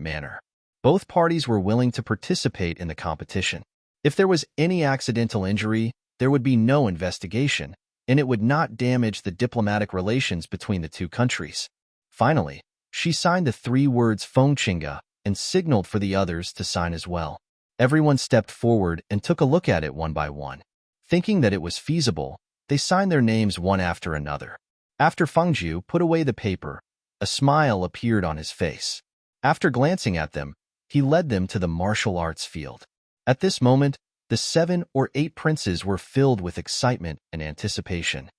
manner. Both parties were willing to participate in the competition. If there was any accidental injury, there would be no investigation, and it would not damage the diplomatic relations between the two countries. Finally, she signed the 3 words Fengqinga and signaled for the others to sign as well. Everyone stepped forward and took a look at it one by one. Thinking that it was feasible, they signed their names one after another. After Fengjiu put away the paper, a smile appeared on his face. After glancing at them, he led them to the martial arts field. At this moment, the 7 or 8 princes were filled with excitement and anticipation.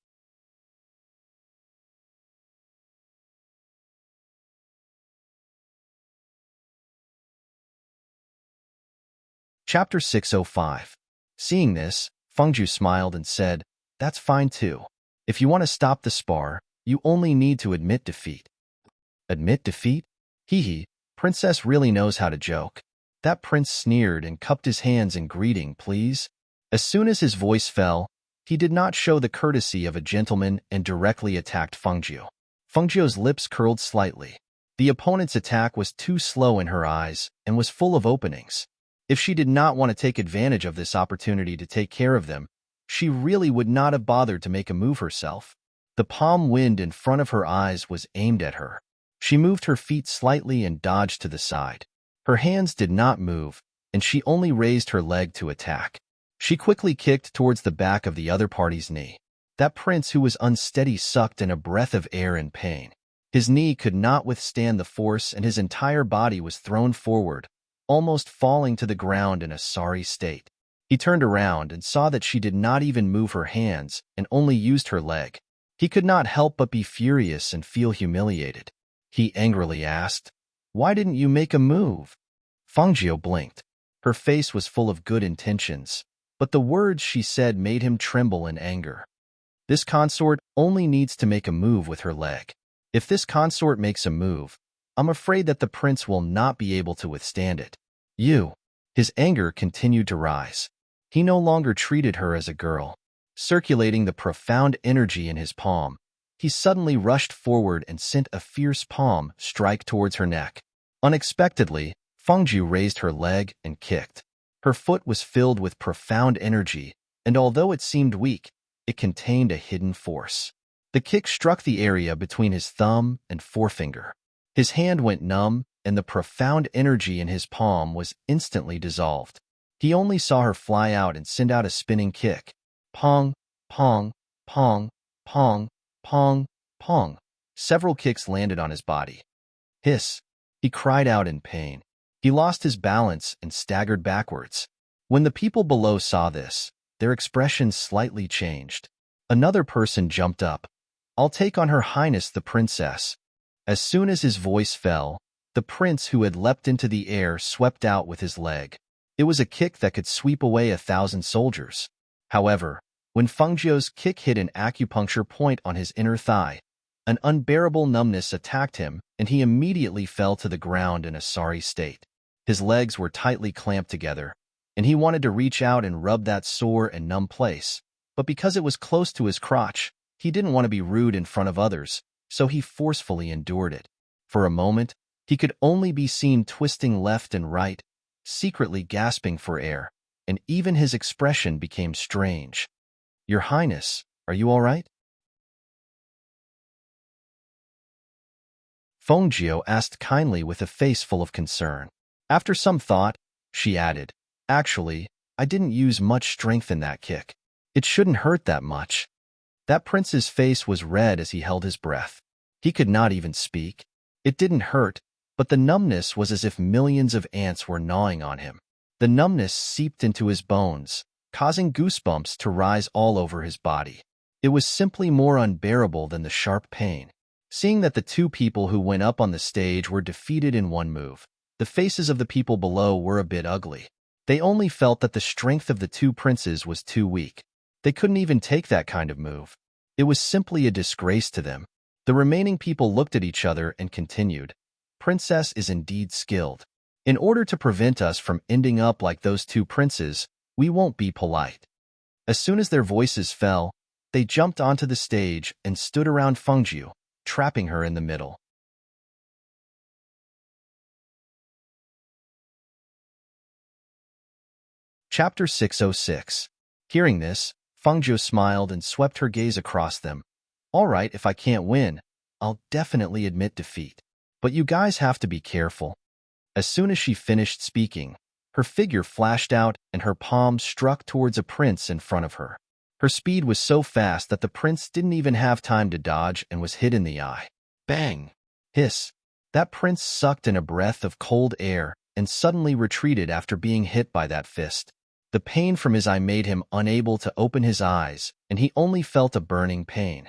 Chapter 605. Seeing this, Fengju smiled and said, "That's fine too. If you want to stop the spar, you only need to admit defeat." Admit defeat? Hee hee, Princess really knows how to joke. That prince sneered and cupped his hands in greeting, please. As soon as his voice fell, he did not show the courtesy of a gentleman and directly attacked Fengjiu. Fengjiu's lips curled slightly. The opponent's attack was too slow in her eyes and was full of openings. If she did not want to take advantage of this opportunity to take care of them, she really would not have bothered to make a move herself. The palm wind in front of her eyes was aimed at her. She moved her feet slightly and dodged to the side. Her hands did not move, and she only raised her leg to attack. She quickly kicked towards the back of the other party's knee. That prince who was unsteady sucked in a breath of air in pain. His knee could not withstand the force and his entire body was thrown forward, almost falling to the ground in a sorry state. He turned around and saw that she did not even move her hands and only used her leg. He could not help but be furious and feel humiliated. He angrily asked, "Why didn't you make a move?" Fengjiu blinked. Her face was full of good intentions, but the words she said made him tremble in anger. This consort only needs to make a move with her leg. If this consort makes a move, I'm afraid that the prince will not be able to withstand it. You. His anger continued to rise. He no longer treated her as a girl. Circulating the profound energy in his palm, he suddenly rushed forward and sent a fierce palm strike towards her neck. Unexpectedly, Fengjiu raised her leg and kicked. Her foot was filled with profound energy, and although it seemed weak, it contained a hidden force. The kick struck the area between his thumb and forefinger. His hand went numb, and the profound energy in his palm was instantly dissolved. He only saw her fly out and send out a spinning kick. Pong, pong, pong, pong, pong, pong. Several kicks landed on his body. Hiss! He cried out in pain. He lost his balance and staggered backwards. When the people below saw this, their expressions slightly changed. Another person jumped up. "I'll take on Her Highness the Princess." As soon as his voice fell, the prince who had leapt into the air swept out with his leg. It was a kick that could sweep away 1,000 soldiers. However, when Fengjiu's kick hit an acupuncture point on his inner thigh, an unbearable numbness attacked him and he immediately fell to the ground in a sorry state. His legs were tightly clamped together, and he wanted to reach out and rub that sore and numb place, but because it was close to his crotch, he didn't want to be rude in front of others, so he forcefully endured it. For a moment, he could only be seen twisting left and right, secretly gasping for air, and even his expression became strange. "Your Highness, are you all right?" Fengjiu asked kindly with a face full of concern. After some thought, she added, "Actually, I didn't use much strength in that kick. It shouldn't hurt that much." That prince's face was red as he held his breath. He could not even speak. It didn't hurt, but the numbness was as if millions of ants were gnawing on him. The numbness seeped into his bones, causing goosebumps to rise all over his body. It was simply more unbearable than the sharp pain. Seeing that the 2 people who went up on the stage were defeated in one move, the faces of the people below were a bit ugly. They only felt that the strength of the 2 princes was too weak. They couldn't even take that kind of move. It was simply a disgrace to them. The remaining people looked at each other and continued, "Princess is indeed skilled. In order to prevent us from ending up like those 2 princes, we won't be polite." As soon as their voices fell, they jumped onto the stage and stood around Fengjiu, trapping her in the middle. Chapter 606. Hearing this, Fengjiu smiled and swept her gaze across them. "All right, if I can't win, I'll definitely admit defeat. But you guys have to be careful. As soon as she finished speaking, her figure flashed out and her palm struck towards a prince in front of her. Her speed was so fast that the prince didn't even have time to dodge and was hit in the eye. Bang! Hiss! That prince sucked in a breath of cold air and suddenly retreated after being hit by that fist. The pain from his eye made him unable to open his eyes, and he only felt a burning pain.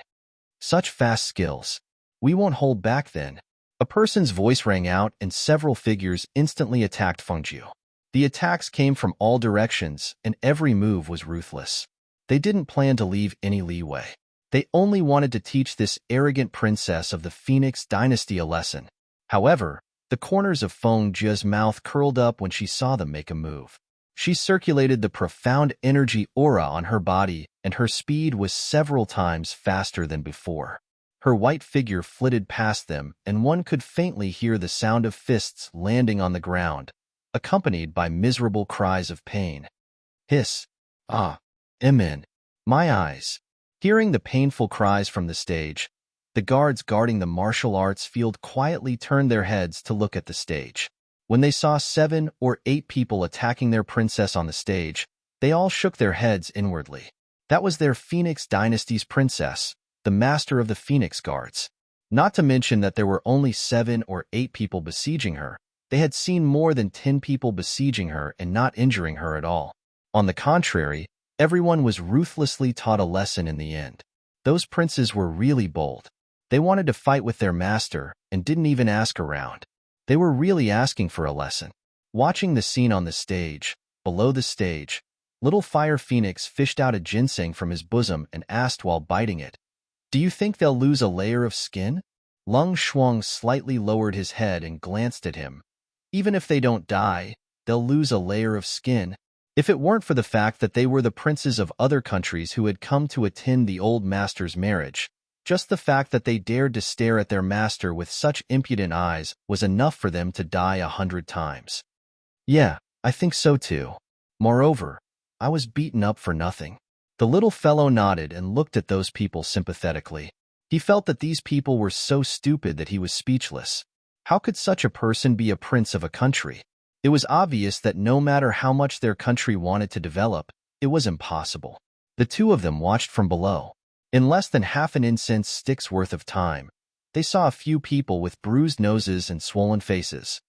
Such fast skills. We won't hold back then. A person's voice rang out and several figures instantly attacked Fengju. The attacks came from all directions and every move was ruthless. They didn't plan to leave any leeway. They only wanted to teach this arrogant princess of the Phoenix dynasty a lesson. However, the corners of Fengju's mouth curled up when she saw them make a move. She circulated the profound energy aura on her body, and her speed was several times faster than before. Her white figure flitted past them, and one could faintly hear the sound of fists landing on the ground, accompanied by miserable cries of pain. Hiss! Ah! Emin! My eyes! Hearing the painful cries from the stage, the guards guarding the martial arts field quietly turned their heads to look at the stage. When they saw 7 or 8 people attacking their princess on the stage, they all shook their heads inwardly. That was their Phoenix Dynasty's princess, the master of the Phoenix Guards. Not to mention that there were only 7 or 8 people besieging her. They had seen more than 10 people besieging her and not injuring her at all. On the contrary, everyone was ruthlessly taught a lesson in the end. Those princes were really bold. They wanted to fight with their master and didn't even ask around. They were really asking for a lesson. Watching the scene on the stage, below the stage, little Fire Phoenix fished out a ginseng from his bosom and asked while biting it, "Do you think they'll lose a layer of skin?" Lung Shuang slightly lowered his head and glanced at him. "Even if they don't die, they'll lose a layer of skin. If it weren't for the fact that they were the princes of other countries who had come to attend the old master's marriage, just the fact that they dared to stare at their master with such impudent eyes was enough for them to die 100 times. Yeah, I think so too. Moreover, I was beaten up for nothing." The little fellow nodded and looked at those people sympathetically. He felt that these people were so stupid that he was speechless. How could such a person be a prince of a country? It was obvious that no matter how much their country wanted to develop, it was impossible. The two of them watched from below. In less than half an incense stick's worth of time, they saw a few people with bruised noses and swollen faces.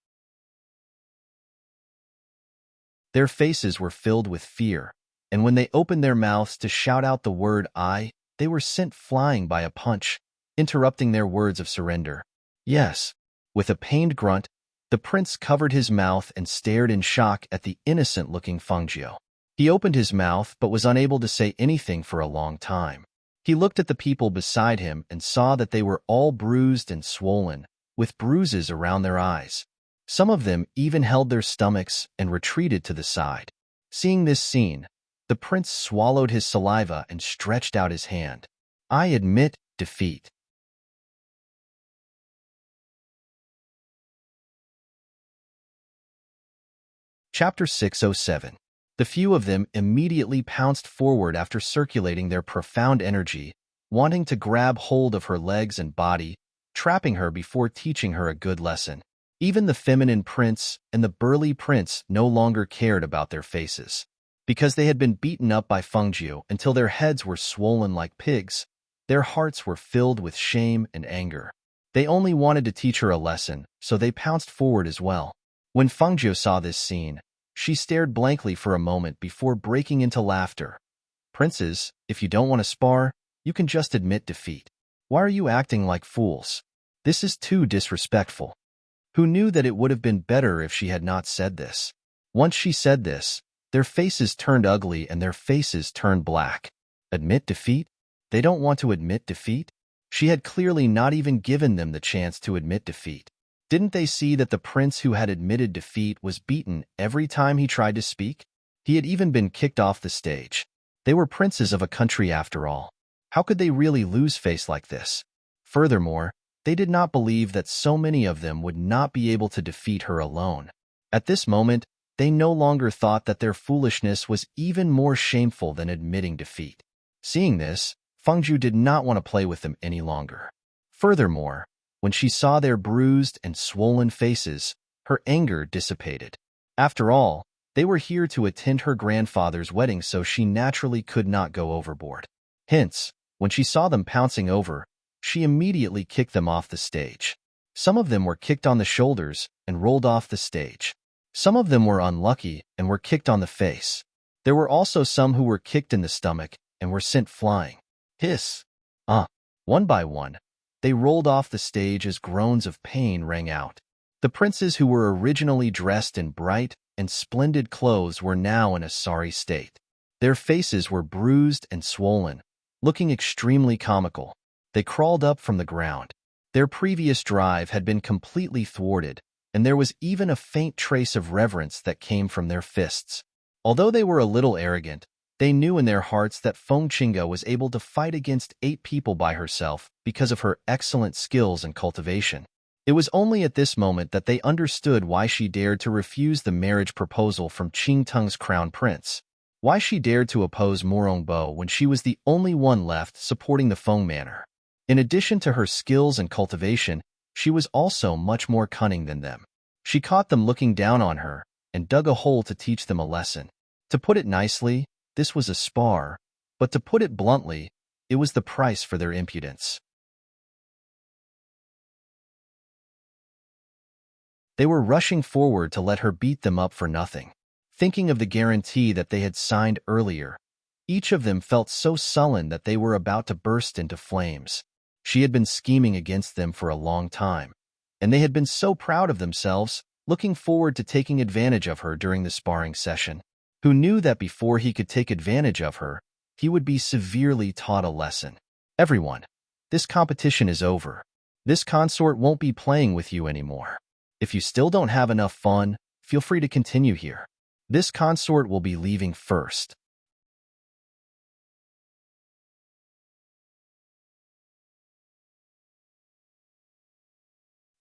Their faces were filled with fear, and when they opened their mouths to shout out the word "I," they were sent flying by a punch, interrupting their words of surrender. Yes. With a pained grunt, the prince covered his mouth and stared in shock at the innocent-looking Fengju. He opened his mouth but was unable to say anything for a long time. He looked at the people beside him and saw that they were all bruised and swollen, with bruises around their eyes. Some of them even held their stomachs and retreated to the side. Seeing this scene, the prince swallowed his saliva and stretched out his hand. "I admit defeat." Chapter 607. The few of them immediately pounced forward after circulating their profound energy, wanting to grab hold of her legs and body, trapping her before teaching her a good lesson. Even the feminine prince and the burly prince no longer cared about their faces. Because they had been beaten up by Fengju until their heads were swollen like pigs, their hearts were filled with shame and anger. They only wanted to teach her a lesson, so they pounced forward as well. When Fengju saw this scene, she stared blankly for a moment before breaking into laughter. "Princes, if you don't want to spar, you can just admit defeat. Why are you acting like fools? This is too disrespectful." Who knew that it would have been better if she had not said this? Once she said this, their faces turned ugly and their faces turned black. Admit defeat? They don't want to admit defeat? She had clearly not even given them the chance to admit defeat. Didn't they see that the prince who had admitted defeat was beaten every time he tried to speak? He had even been kicked off the stage. They were princes of a country after all. How could they really lose face like this? Furthermore, they did not believe that so many of them would not be able to defeat her alone. At this moment, they no longer thought that their foolishness was even more shameful than admitting defeat. Seeing this, Fengju did not want to play with them any longer. Furthermore, when she saw their bruised and swollen faces, Her anger dissipated. After all, they were here to attend her grandfather's wedding, so she naturally could not go overboard. Hence, when she saw them pouncing over, she immediately kicked them off the stage. Some of them were kicked on the shoulders and rolled off the stage. Some of them were unlucky and were kicked on the face. There were also some who were kicked in the stomach and were sent flying. Hiss! One by one, they rolled off the stage as groans of pain rang out. The princes who were originally dressed in bright and splendid clothes were now in a sorry state. Their faces were bruised and swollen, looking extremely comical. They crawled up from the ground. Their previous drive had been completely thwarted, and there was even a faint trace of reverence that came from their fists. Although they were a little arrogant, they knew in their hearts that Feng Qinga was able to fight against 8 people by herself because of her excellent skills and cultivation. It was only at this moment that they understood why she dared to refuse the marriage proposal from Qing Teng's crown prince, why she dared to oppose Morongbo when she was the only one left supporting the Feng manor. In addition to her skills and cultivation, she was also much more cunning than them. She caught them looking down on her and dug a hole to teach them a lesson. To put it nicely, this was a spar, but to put it bluntly, it was the price for their impudence. They were rushing forward to let her beat them up for nothing, thinking of the guarantee that they had signed earlier. Each of them felt so sullen that they were about to burst into flames. She had been scheming against them for a long time, and they had been so proud of themselves, looking forward to taking advantage of her during the sparring session. Who knew that before he could take advantage of her, he would be severely taught a lesson. Everyone, this competition is over. This consort won't be playing with you anymore. If you still don't have enough fun, feel free to continue here. This consort will be leaving first.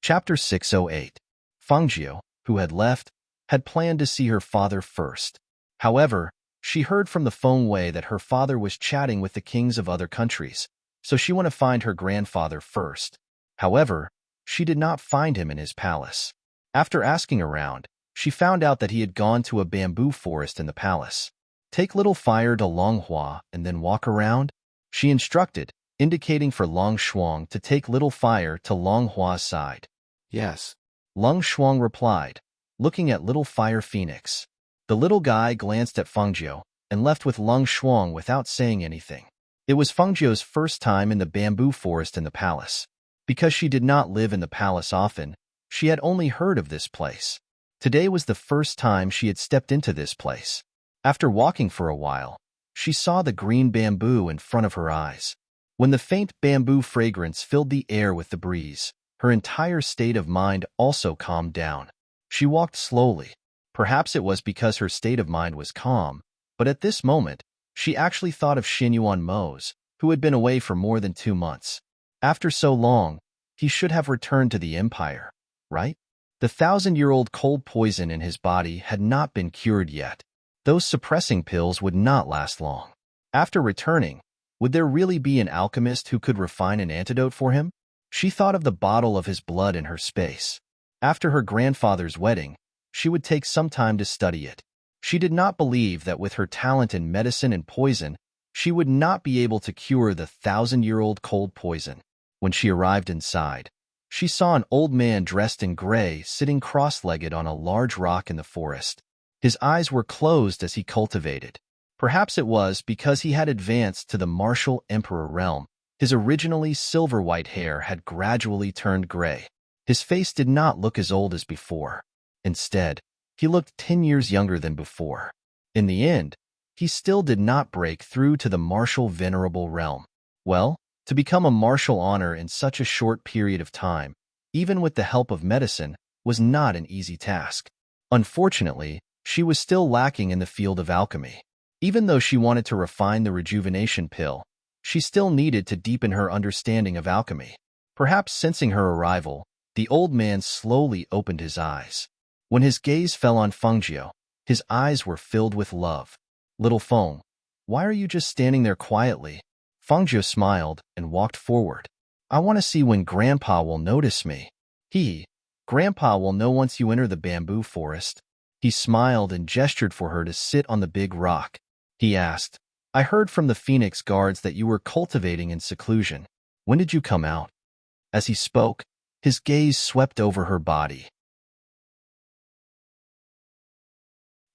Chapter 608. Fangjiu, who had left, had planned to see her father first. However, she heard from the Feng Wei that her father was chatting with the kings of other countries, so she went to find her grandfather first. However, she did not find him in his palace. After asking around, she found out that he had gone to a bamboo forest in the palace. Take little fire to Longhua and then walk around, she instructed, indicating for Long Shuang to take little fire to Longhua's side. Yes. Lung Shuang replied, looking at little fire phoenix. The little guy glanced at Fangjiu and left with Lung Shuang without saying anything. It was Fangjiu's first time in the bamboo forest in the palace. Because she did not live in the palace often, she had only heard of this place. Today was the first time she had stepped into this place. After walking for a while, she saw the green bamboo in front of her eyes. When the faint bamboo fragrance filled the air with the breeze, her entire state of mind also calmed down. She walked slowly. Perhaps it was because her state of mind was calm, but at this moment, she actually thought of Xinyuan Mo's, who had been away for more than 2 months. After so long, he should have returned to the empire, right? The 1,000-year-old cold poison in his body had not been cured yet. Those suppressing pills would not last long. After returning, would there really be an alchemist who could refine an antidote for him? She thought of the bottle of his blood in her space. After her grandfather's wedding, she would take some time to study it. She did not believe that with her talent in medicine and poison, she would not be able to cure the 1,000-year-old cold poison. When she arrived inside, she saw an old man dressed in gray sitting cross-legged on a large rock in the forest. His eyes were closed as he cultivated. Perhaps it was because he had advanced to the martial emperor realm. His originally silver-white hair had gradually turned gray. His face did not look as old as before. Instead, he looked 10 years younger than before. In the end, he still did not break through to the martial venerable realm. Well, to become a martial honor in such a short period of time, even with the help of medicine, was not an easy task. Unfortunately, she was still lacking in the field of alchemy. Even though she wanted to refine the rejuvenation pill, she still needed to deepen her understanding of alchemy. Perhaps sensing her arrival, the old man slowly opened his eyes. When his gaze fell on Fangjiu, his eyes were filled with love. "Little Feng, why are you just standing there quietly?" Fangjiu smiled and walked forward. "I want to see when Grandpa will notice me." He, Grandpa will know once you enter the bamboo forest. He smiled and gestured for her to sit on the big rock. He asked, I heard from the Phoenix guards that you were cultivating in seclusion. When did you come out? As he spoke, his gaze swept over her body.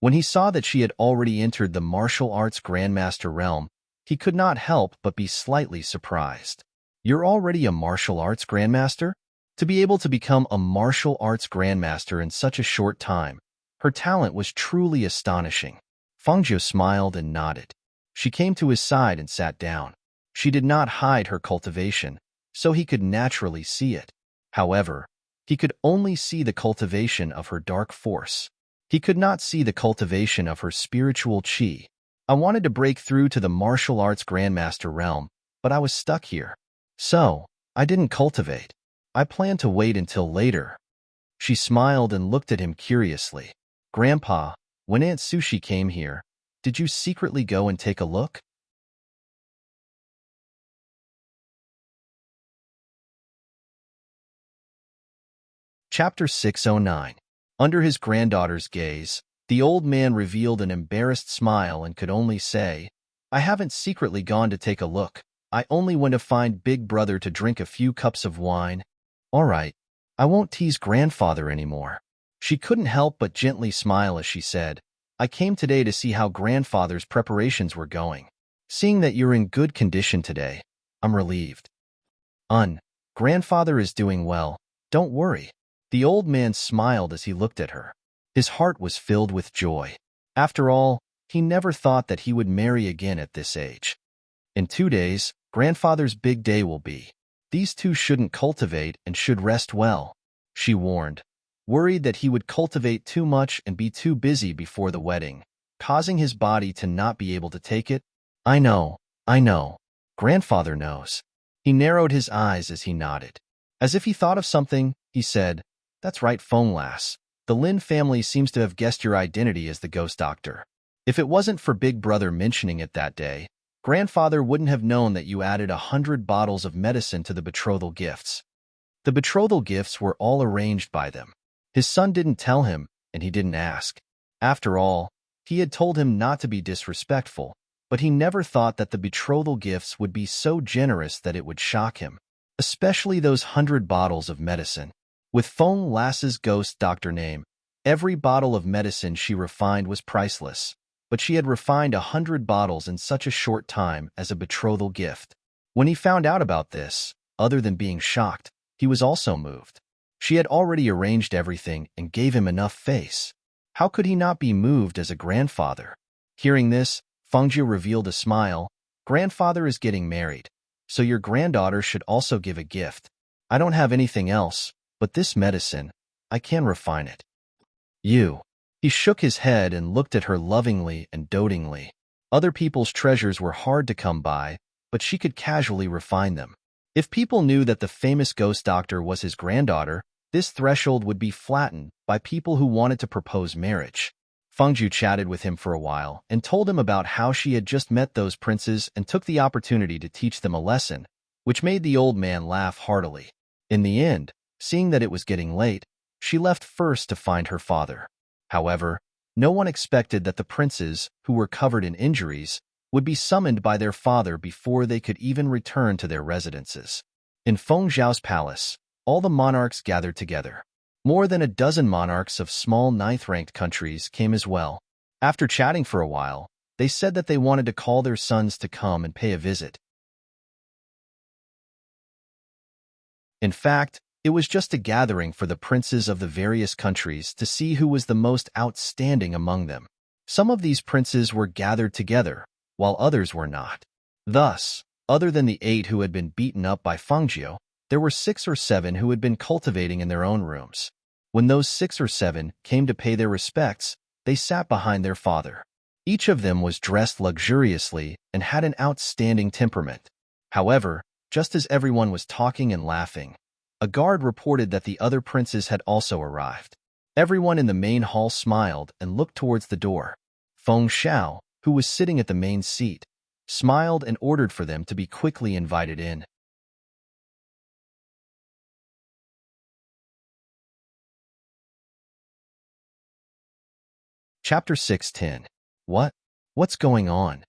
When he saw that she had already entered the martial arts grandmaster realm, he could not help but be slightly surprised. You're already a martial arts grandmaster? To be able to become a martial arts grandmaster in such a short time, her talent was truly astonishing. Fangzhou smiled and nodded. She came to his side and sat down. She did not hide her cultivation, so he could naturally see it. However, he could only see the cultivation of her dark force. He could not see the cultivation of her spiritual qi. I wanted to break through to the martial arts grandmaster realm, but I was stuck here. So, I didn't cultivate. I planned to wait until later. She smiled and looked at him curiously. Grandpa, when Aunt Sushi came here, did you secretly go and take a look? Chapter 609. Under his granddaughter's gaze, the old man revealed an embarrassed smile and could only say, I haven't secretly gone to take a look. I only went to find Big Brother to drink a few cups of wine. All right, I won't tease grandfather anymore. She couldn't help but gently smile as she said, I came today to see how grandfather's preparations were going. Seeing that you're in good condition today, I'm relieved. Grandfather is doing well. Don't worry. The old man smiled as he looked at her. His heart was filled with joy. After all, he never thought that he would marry again at this age. In 2 days, grandfather's big day will be. These two shouldn't cultivate and should rest well, she warned, worried that he would cultivate too much and be too busy before the wedding, causing his body to not be able to take it. I know. Grandfather knows. He narrowed his eyes as he nodded. As if he thought of something, he said, That's right, Feng Lass. The Lin family seems to have guessed your identity as the ghost doctor. If it wasn't for Big Brother mentioning it that day, grandfather wouldn't have known that you added 100 bottles of medicine to the betrothal gifts. The betrothal gifts were all arranged by them. His son didn't tell him, and he didn't ask. After all, he had told him not to be disrespectful, but he never thought that the betrothal gifts would be so generous that it would shock him, especially those 100 bottles of medicine. With Feng Lass's ghost doctor name, every bottle of medicine she refined was priceless, but she had refined 100 bottles in such a short time as a betrothal gift. When he found out about this, other than being shocked, he was also moved. She had already arranged everything and gave him enough face. How could he not be moved as a grandfather? Hearing this, Fengzhou revealed a smile. Grandfather is getting married, so your granddaughter should also give a gift. I don't have anything else, but this medicine, I can refine it. You. He shook his head and looked at her lovingly and dotingly. Other people's treasures were hard to come by, but she could casually refine them. If people knew that the famous ghost doctor was his granddaughter, this threshold would be flattened by people who wanted to propose marriage. Fengzhou chatted with him for a while and told him about how she had just met those princes and took the opportunity to teach them a lesson, which made the old man laugh heartily. In the end, seeing that it was getting late, she left first to find her father. However, no one expected that the princes, who were covered in injuries, would be summoned by their father before they could even return to their residences. In Feng Zhao's palace, all the monarchs gathered together. More than a dozen monarchs of small ninth-ranked countries came as well. After chatting for a while, they said that they wanted to call their sons to come and pay a visit. In fact, it was just a gathering for the princes of the various countries to see who was the most outstanding among them. Some of these princes were gathered together, while others were not. Thus, other than the 8 who had been beaten up by Fengzhou, there were 6 or 7 who had been cultivating in their own rooms. When those 6 or 7 came to pay their respects, they sat behind their father. Each of them was dressed luxuriously and had an outstanding temperament. However, just as everyone was talking and laughing, a guard reported that the other princes had also arrived. Everyone in the main hall smiled and looked towards the door. Feng Xiao, who was sitting at the main seat, smiled and ordered for them to be quickly invited in. Chapter 6:10. What? What's going on?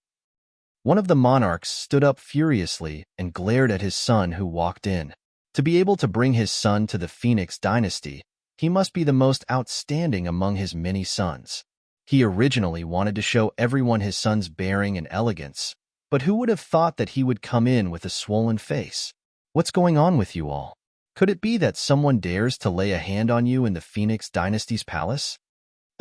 One of the monarchs stood up furiously and glared at his son who walked in. To be able to bring his son to the Phoenix dynasty, he must be the most outstanding among his many sons. He originally wanted to show everyone his son's bearing and elegance, but who would have thought that he would come in with a swollen face? What's going on with you all? Could it be that someone dares to lay a hand on you in the Phoenix dynasty's palace?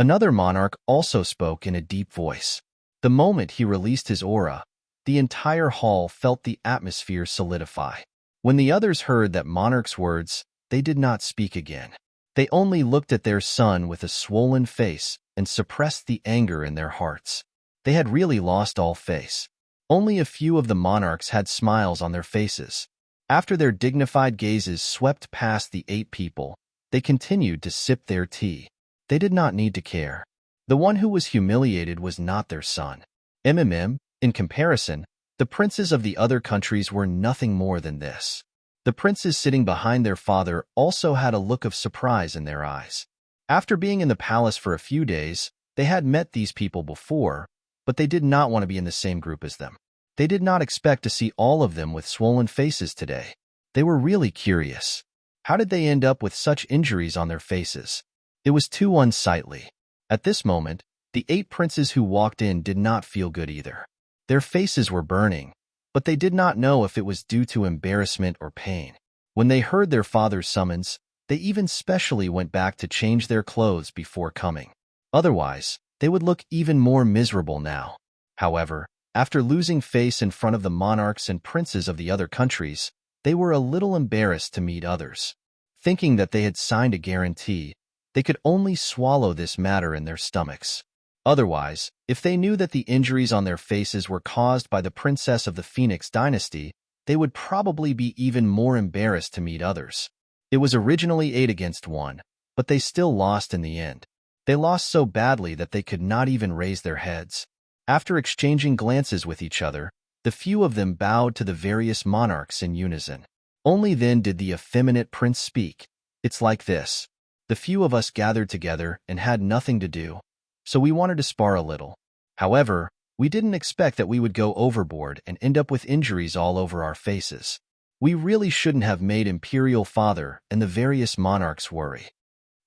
Another monarch also spoke in a deep voice. The moment he released his aura, the entire hall felt the atmosphere solidify. When the others heard that monarch's words, they did not speak again. They only looked at their son with a swollen face and suppressed the anger in their hearts. They had really lost all face. Only a few of the monarchs had smiles on their faces. After their dignified gazes swept past the 8 people, they continued to sip their tea. They did not need to care. The one who was humiliated was not their son. In comparison, the princes of the other countries were nothing more than this. The princes sitting behind their father also had a look of surprise in their eyes. After being in the palace for a few days, they had met these people before, but they did not want to be in the same group as them. They did not expect to see all of them with swollen faces today. They were really curious. How did they end up with such injuries on their faces? It was too unsightly. At this moment, the 8 princes who walked in did not feel good either. Their faces were burning, but they did not know if it was due to embarrassment or pain. When they heard their father's summons, they even specially went back to change their clothes before coming. Otherwise, they would look even more miserable now. However, after losing face in front of the monarchs and princes of the other countries, they were a little embarrassed to meet others. Thinking that they had signed a guarantee, they could only swallow this matter in their stomachs. Otherwise, if they knew that the injuries on their faces were caused by the princess of the Phoenix dynasty, they would probably be even more embarrassed to meet others. It was originally 8 against 1, but they still lost in the end. They lost so badly that they could not even raise their heads. After exchanging glances with each other, the few of them bowed to the various monarchs in unison. Only then did the effeminate prince speak. It's like this. The few of us gathered together and had nothing to do, so we wanted to spar a little. However, we didn't expect that we would go overboard and end up with injuries all over our faces. We really shouldn't have made Imperial Father and the various monarchs worry.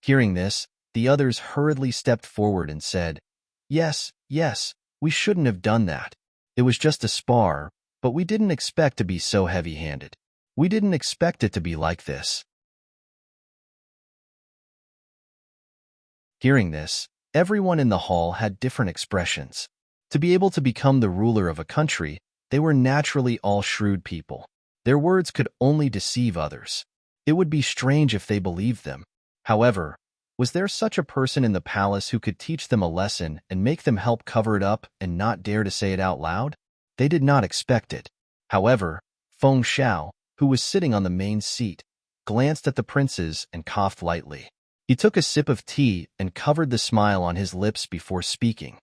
Hearing this, the others hurriedly stepped forward and said, Yes, we shouldn't have done that. It was just a spar, but we didn't expect to be so heavy-handed. We didn't expect it to be like this. Hearing this, everyone in the hall had different expressions. To be able to become the ruler of a country, they were naturally all shrewd people. Their words could only deceive others. It would be strange if they believed them. However, was there such a person in the palace who could teach them a lesson and make them help cover it up and not dare to say it out loud? They did not expect it. However, Feng Xiao, who was sitting on the main seat, glanced at the princes and coughed lightly. He took a sip of tea and covered the smile on his lips before speaking.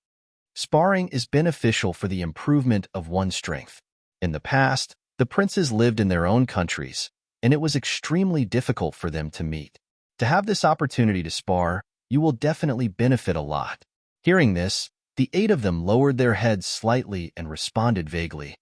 Sparring is beneficial for the improvement of one's strength. In the past, the princes lived in their own countries, and it was extremely difficult for them to meet. To have this opportunity to spar, you will definitely benefit a lot. Hearing this, the 8 of them lowered their heads slightly and responded vaguely.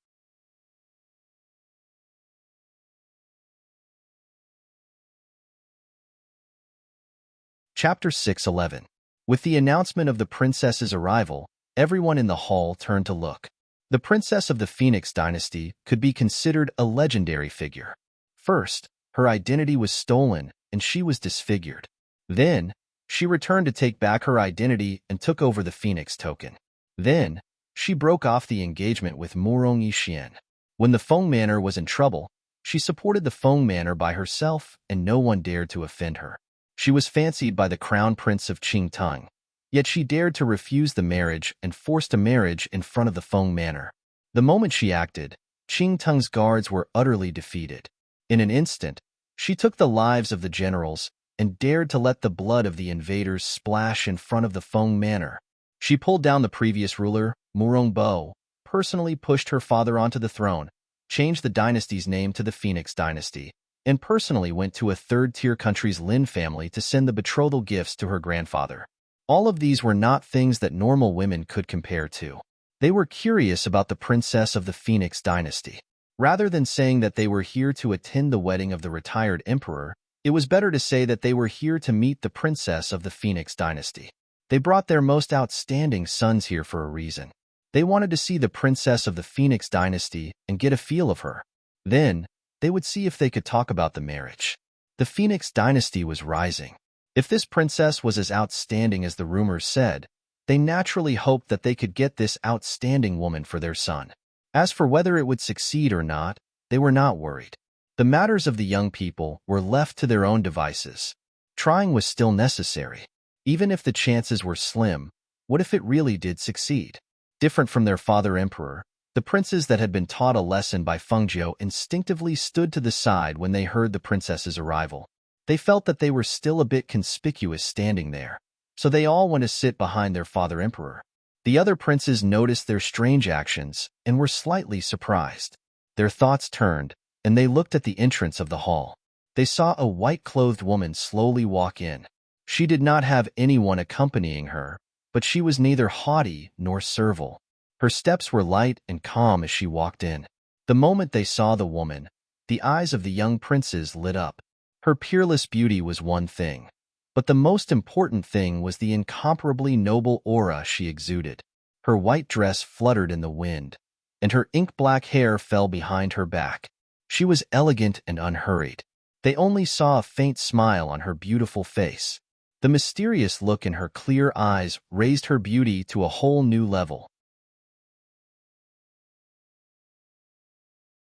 Chapter 6:11. With the announcement of the princess's arrival, everyone in the hall turned to look. The princess of the Phoenix dynasty could be considered a legendary figure. First, her identity was stolen and she was disfigured. Then, she returned to take back her identity and took over the Phoenix token. Then, she broke off the engagement with Murong Yixian. When the Feng Manor was in trouble, she supported the Feng Manor by herself and no one dared to offend her. She was fancied by the crown prince of Qingtung, yet she dared to refuse the marriage and forced a marriage in front of the Feng Manor. The moment she acted, Qingtung's guards were utterly defeated. In an instant, she took the lives of the generals and dared to let the blood of the invaders splash in front of the Feng Manor. She pulled down the previous ruler, Murong Bo, personally pushed her father onto the throne, changed the dynasty's name to the Phoenix dynasty, and personally went to a third-tier country's Lin family to send the betrothal gifts to her grandfather. All of these were not things that normal women could compare to. They were curious about the princess of the Phoenix dynasty. Rather than saying that they were here to attend the wedding of the retired emperor, it was better to say that they were here to meet the princess of the Phoenix dynasty. They brought their most outstanding sons here for a reason. They wanted to see the princess of the Phoenix dynasty and get a feel of her. Then, they would see if they could talk about the marriage. The Phoenix dynasty was rising. If this princess was as outstanding as the rumors said, they naturally hoped that they could get this outstanding woman for their son. As for whether it would succeed or not, they were not worried. The matters of the young people were left to their own devices. Trying was still necessary. Even if the chances were slim, what if it really did succeed? Different from their father emperor, the princes that had been taught a lesson by Fengjiu instinctively stood to the side when they heard the princess's arrival. They felt that they were still a bit conspicuous standing there, so they all went to sit behind their father emperor. The other princes noticed their strange actions and were slightly surprised. Their thoughts turned, and they looked at the entrance of the hall. They saw a white-clothed woman slowly walk in. She did not have anyone accompanying her, but she was neither haughty nor servile. Her steps were light and calm as she walked in. The moment they saw the woman, the eyes of the young princes lit up. Her peerless beauty was one thing, but the most important thing was the incomparably noble aura she exuded. Her white dress fluttered in the wind, and her ink-black hair fell behind her back. She was elegant and unhurried. They only saw a faint smile on her beautiful face. The mysterious look in her clear eyes raised her beauty to a whole new level.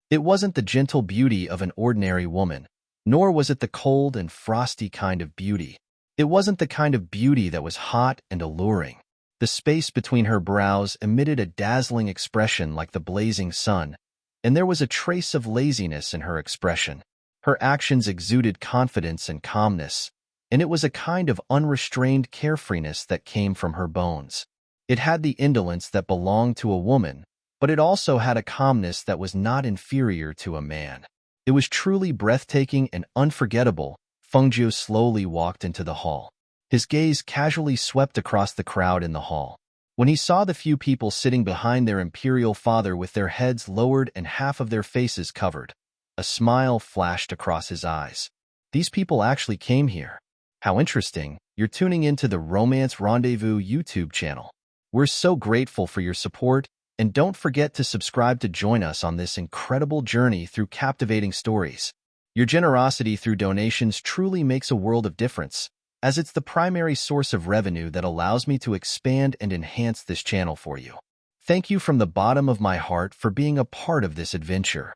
It wasn't the gentle beauty of an ordinary woman, nor was it the cold and frosty kind of beauty. It wasn't the kind of beauty that was hot and alluring. The space between her brows emitted a dazzling expression like the blazing sun, and there was a trace of laziness in her expression. Her actions exuded confidence and calmness, and it was a kind of unrestrained carefreeness that came from her bones. It had the indolence that belonged to a woman, but it also had a calmness that was not inferior to a man. It was truly breathtaking and unforgettable. Fengjiu slowly walked into the hall. His gaze casually swept across the crowd in the hall. When he saw the few people sitting behind their imperial father with their heads lowered and half of their faces covered, a smile flashed across his eyes. These people actually came here. How interesting. You're tuning into the Romance Rendezvous YouTube channel. We're so grateful for your support, and don't forget to subscribe to join us on this incredible journey through captivating stories. Your generosity through donations truly makes a world of difference, as it's the primary source of revenue that allows me to expand and enhance this channel for you. Thank you from the bottom of my heart for being a part of this adventure.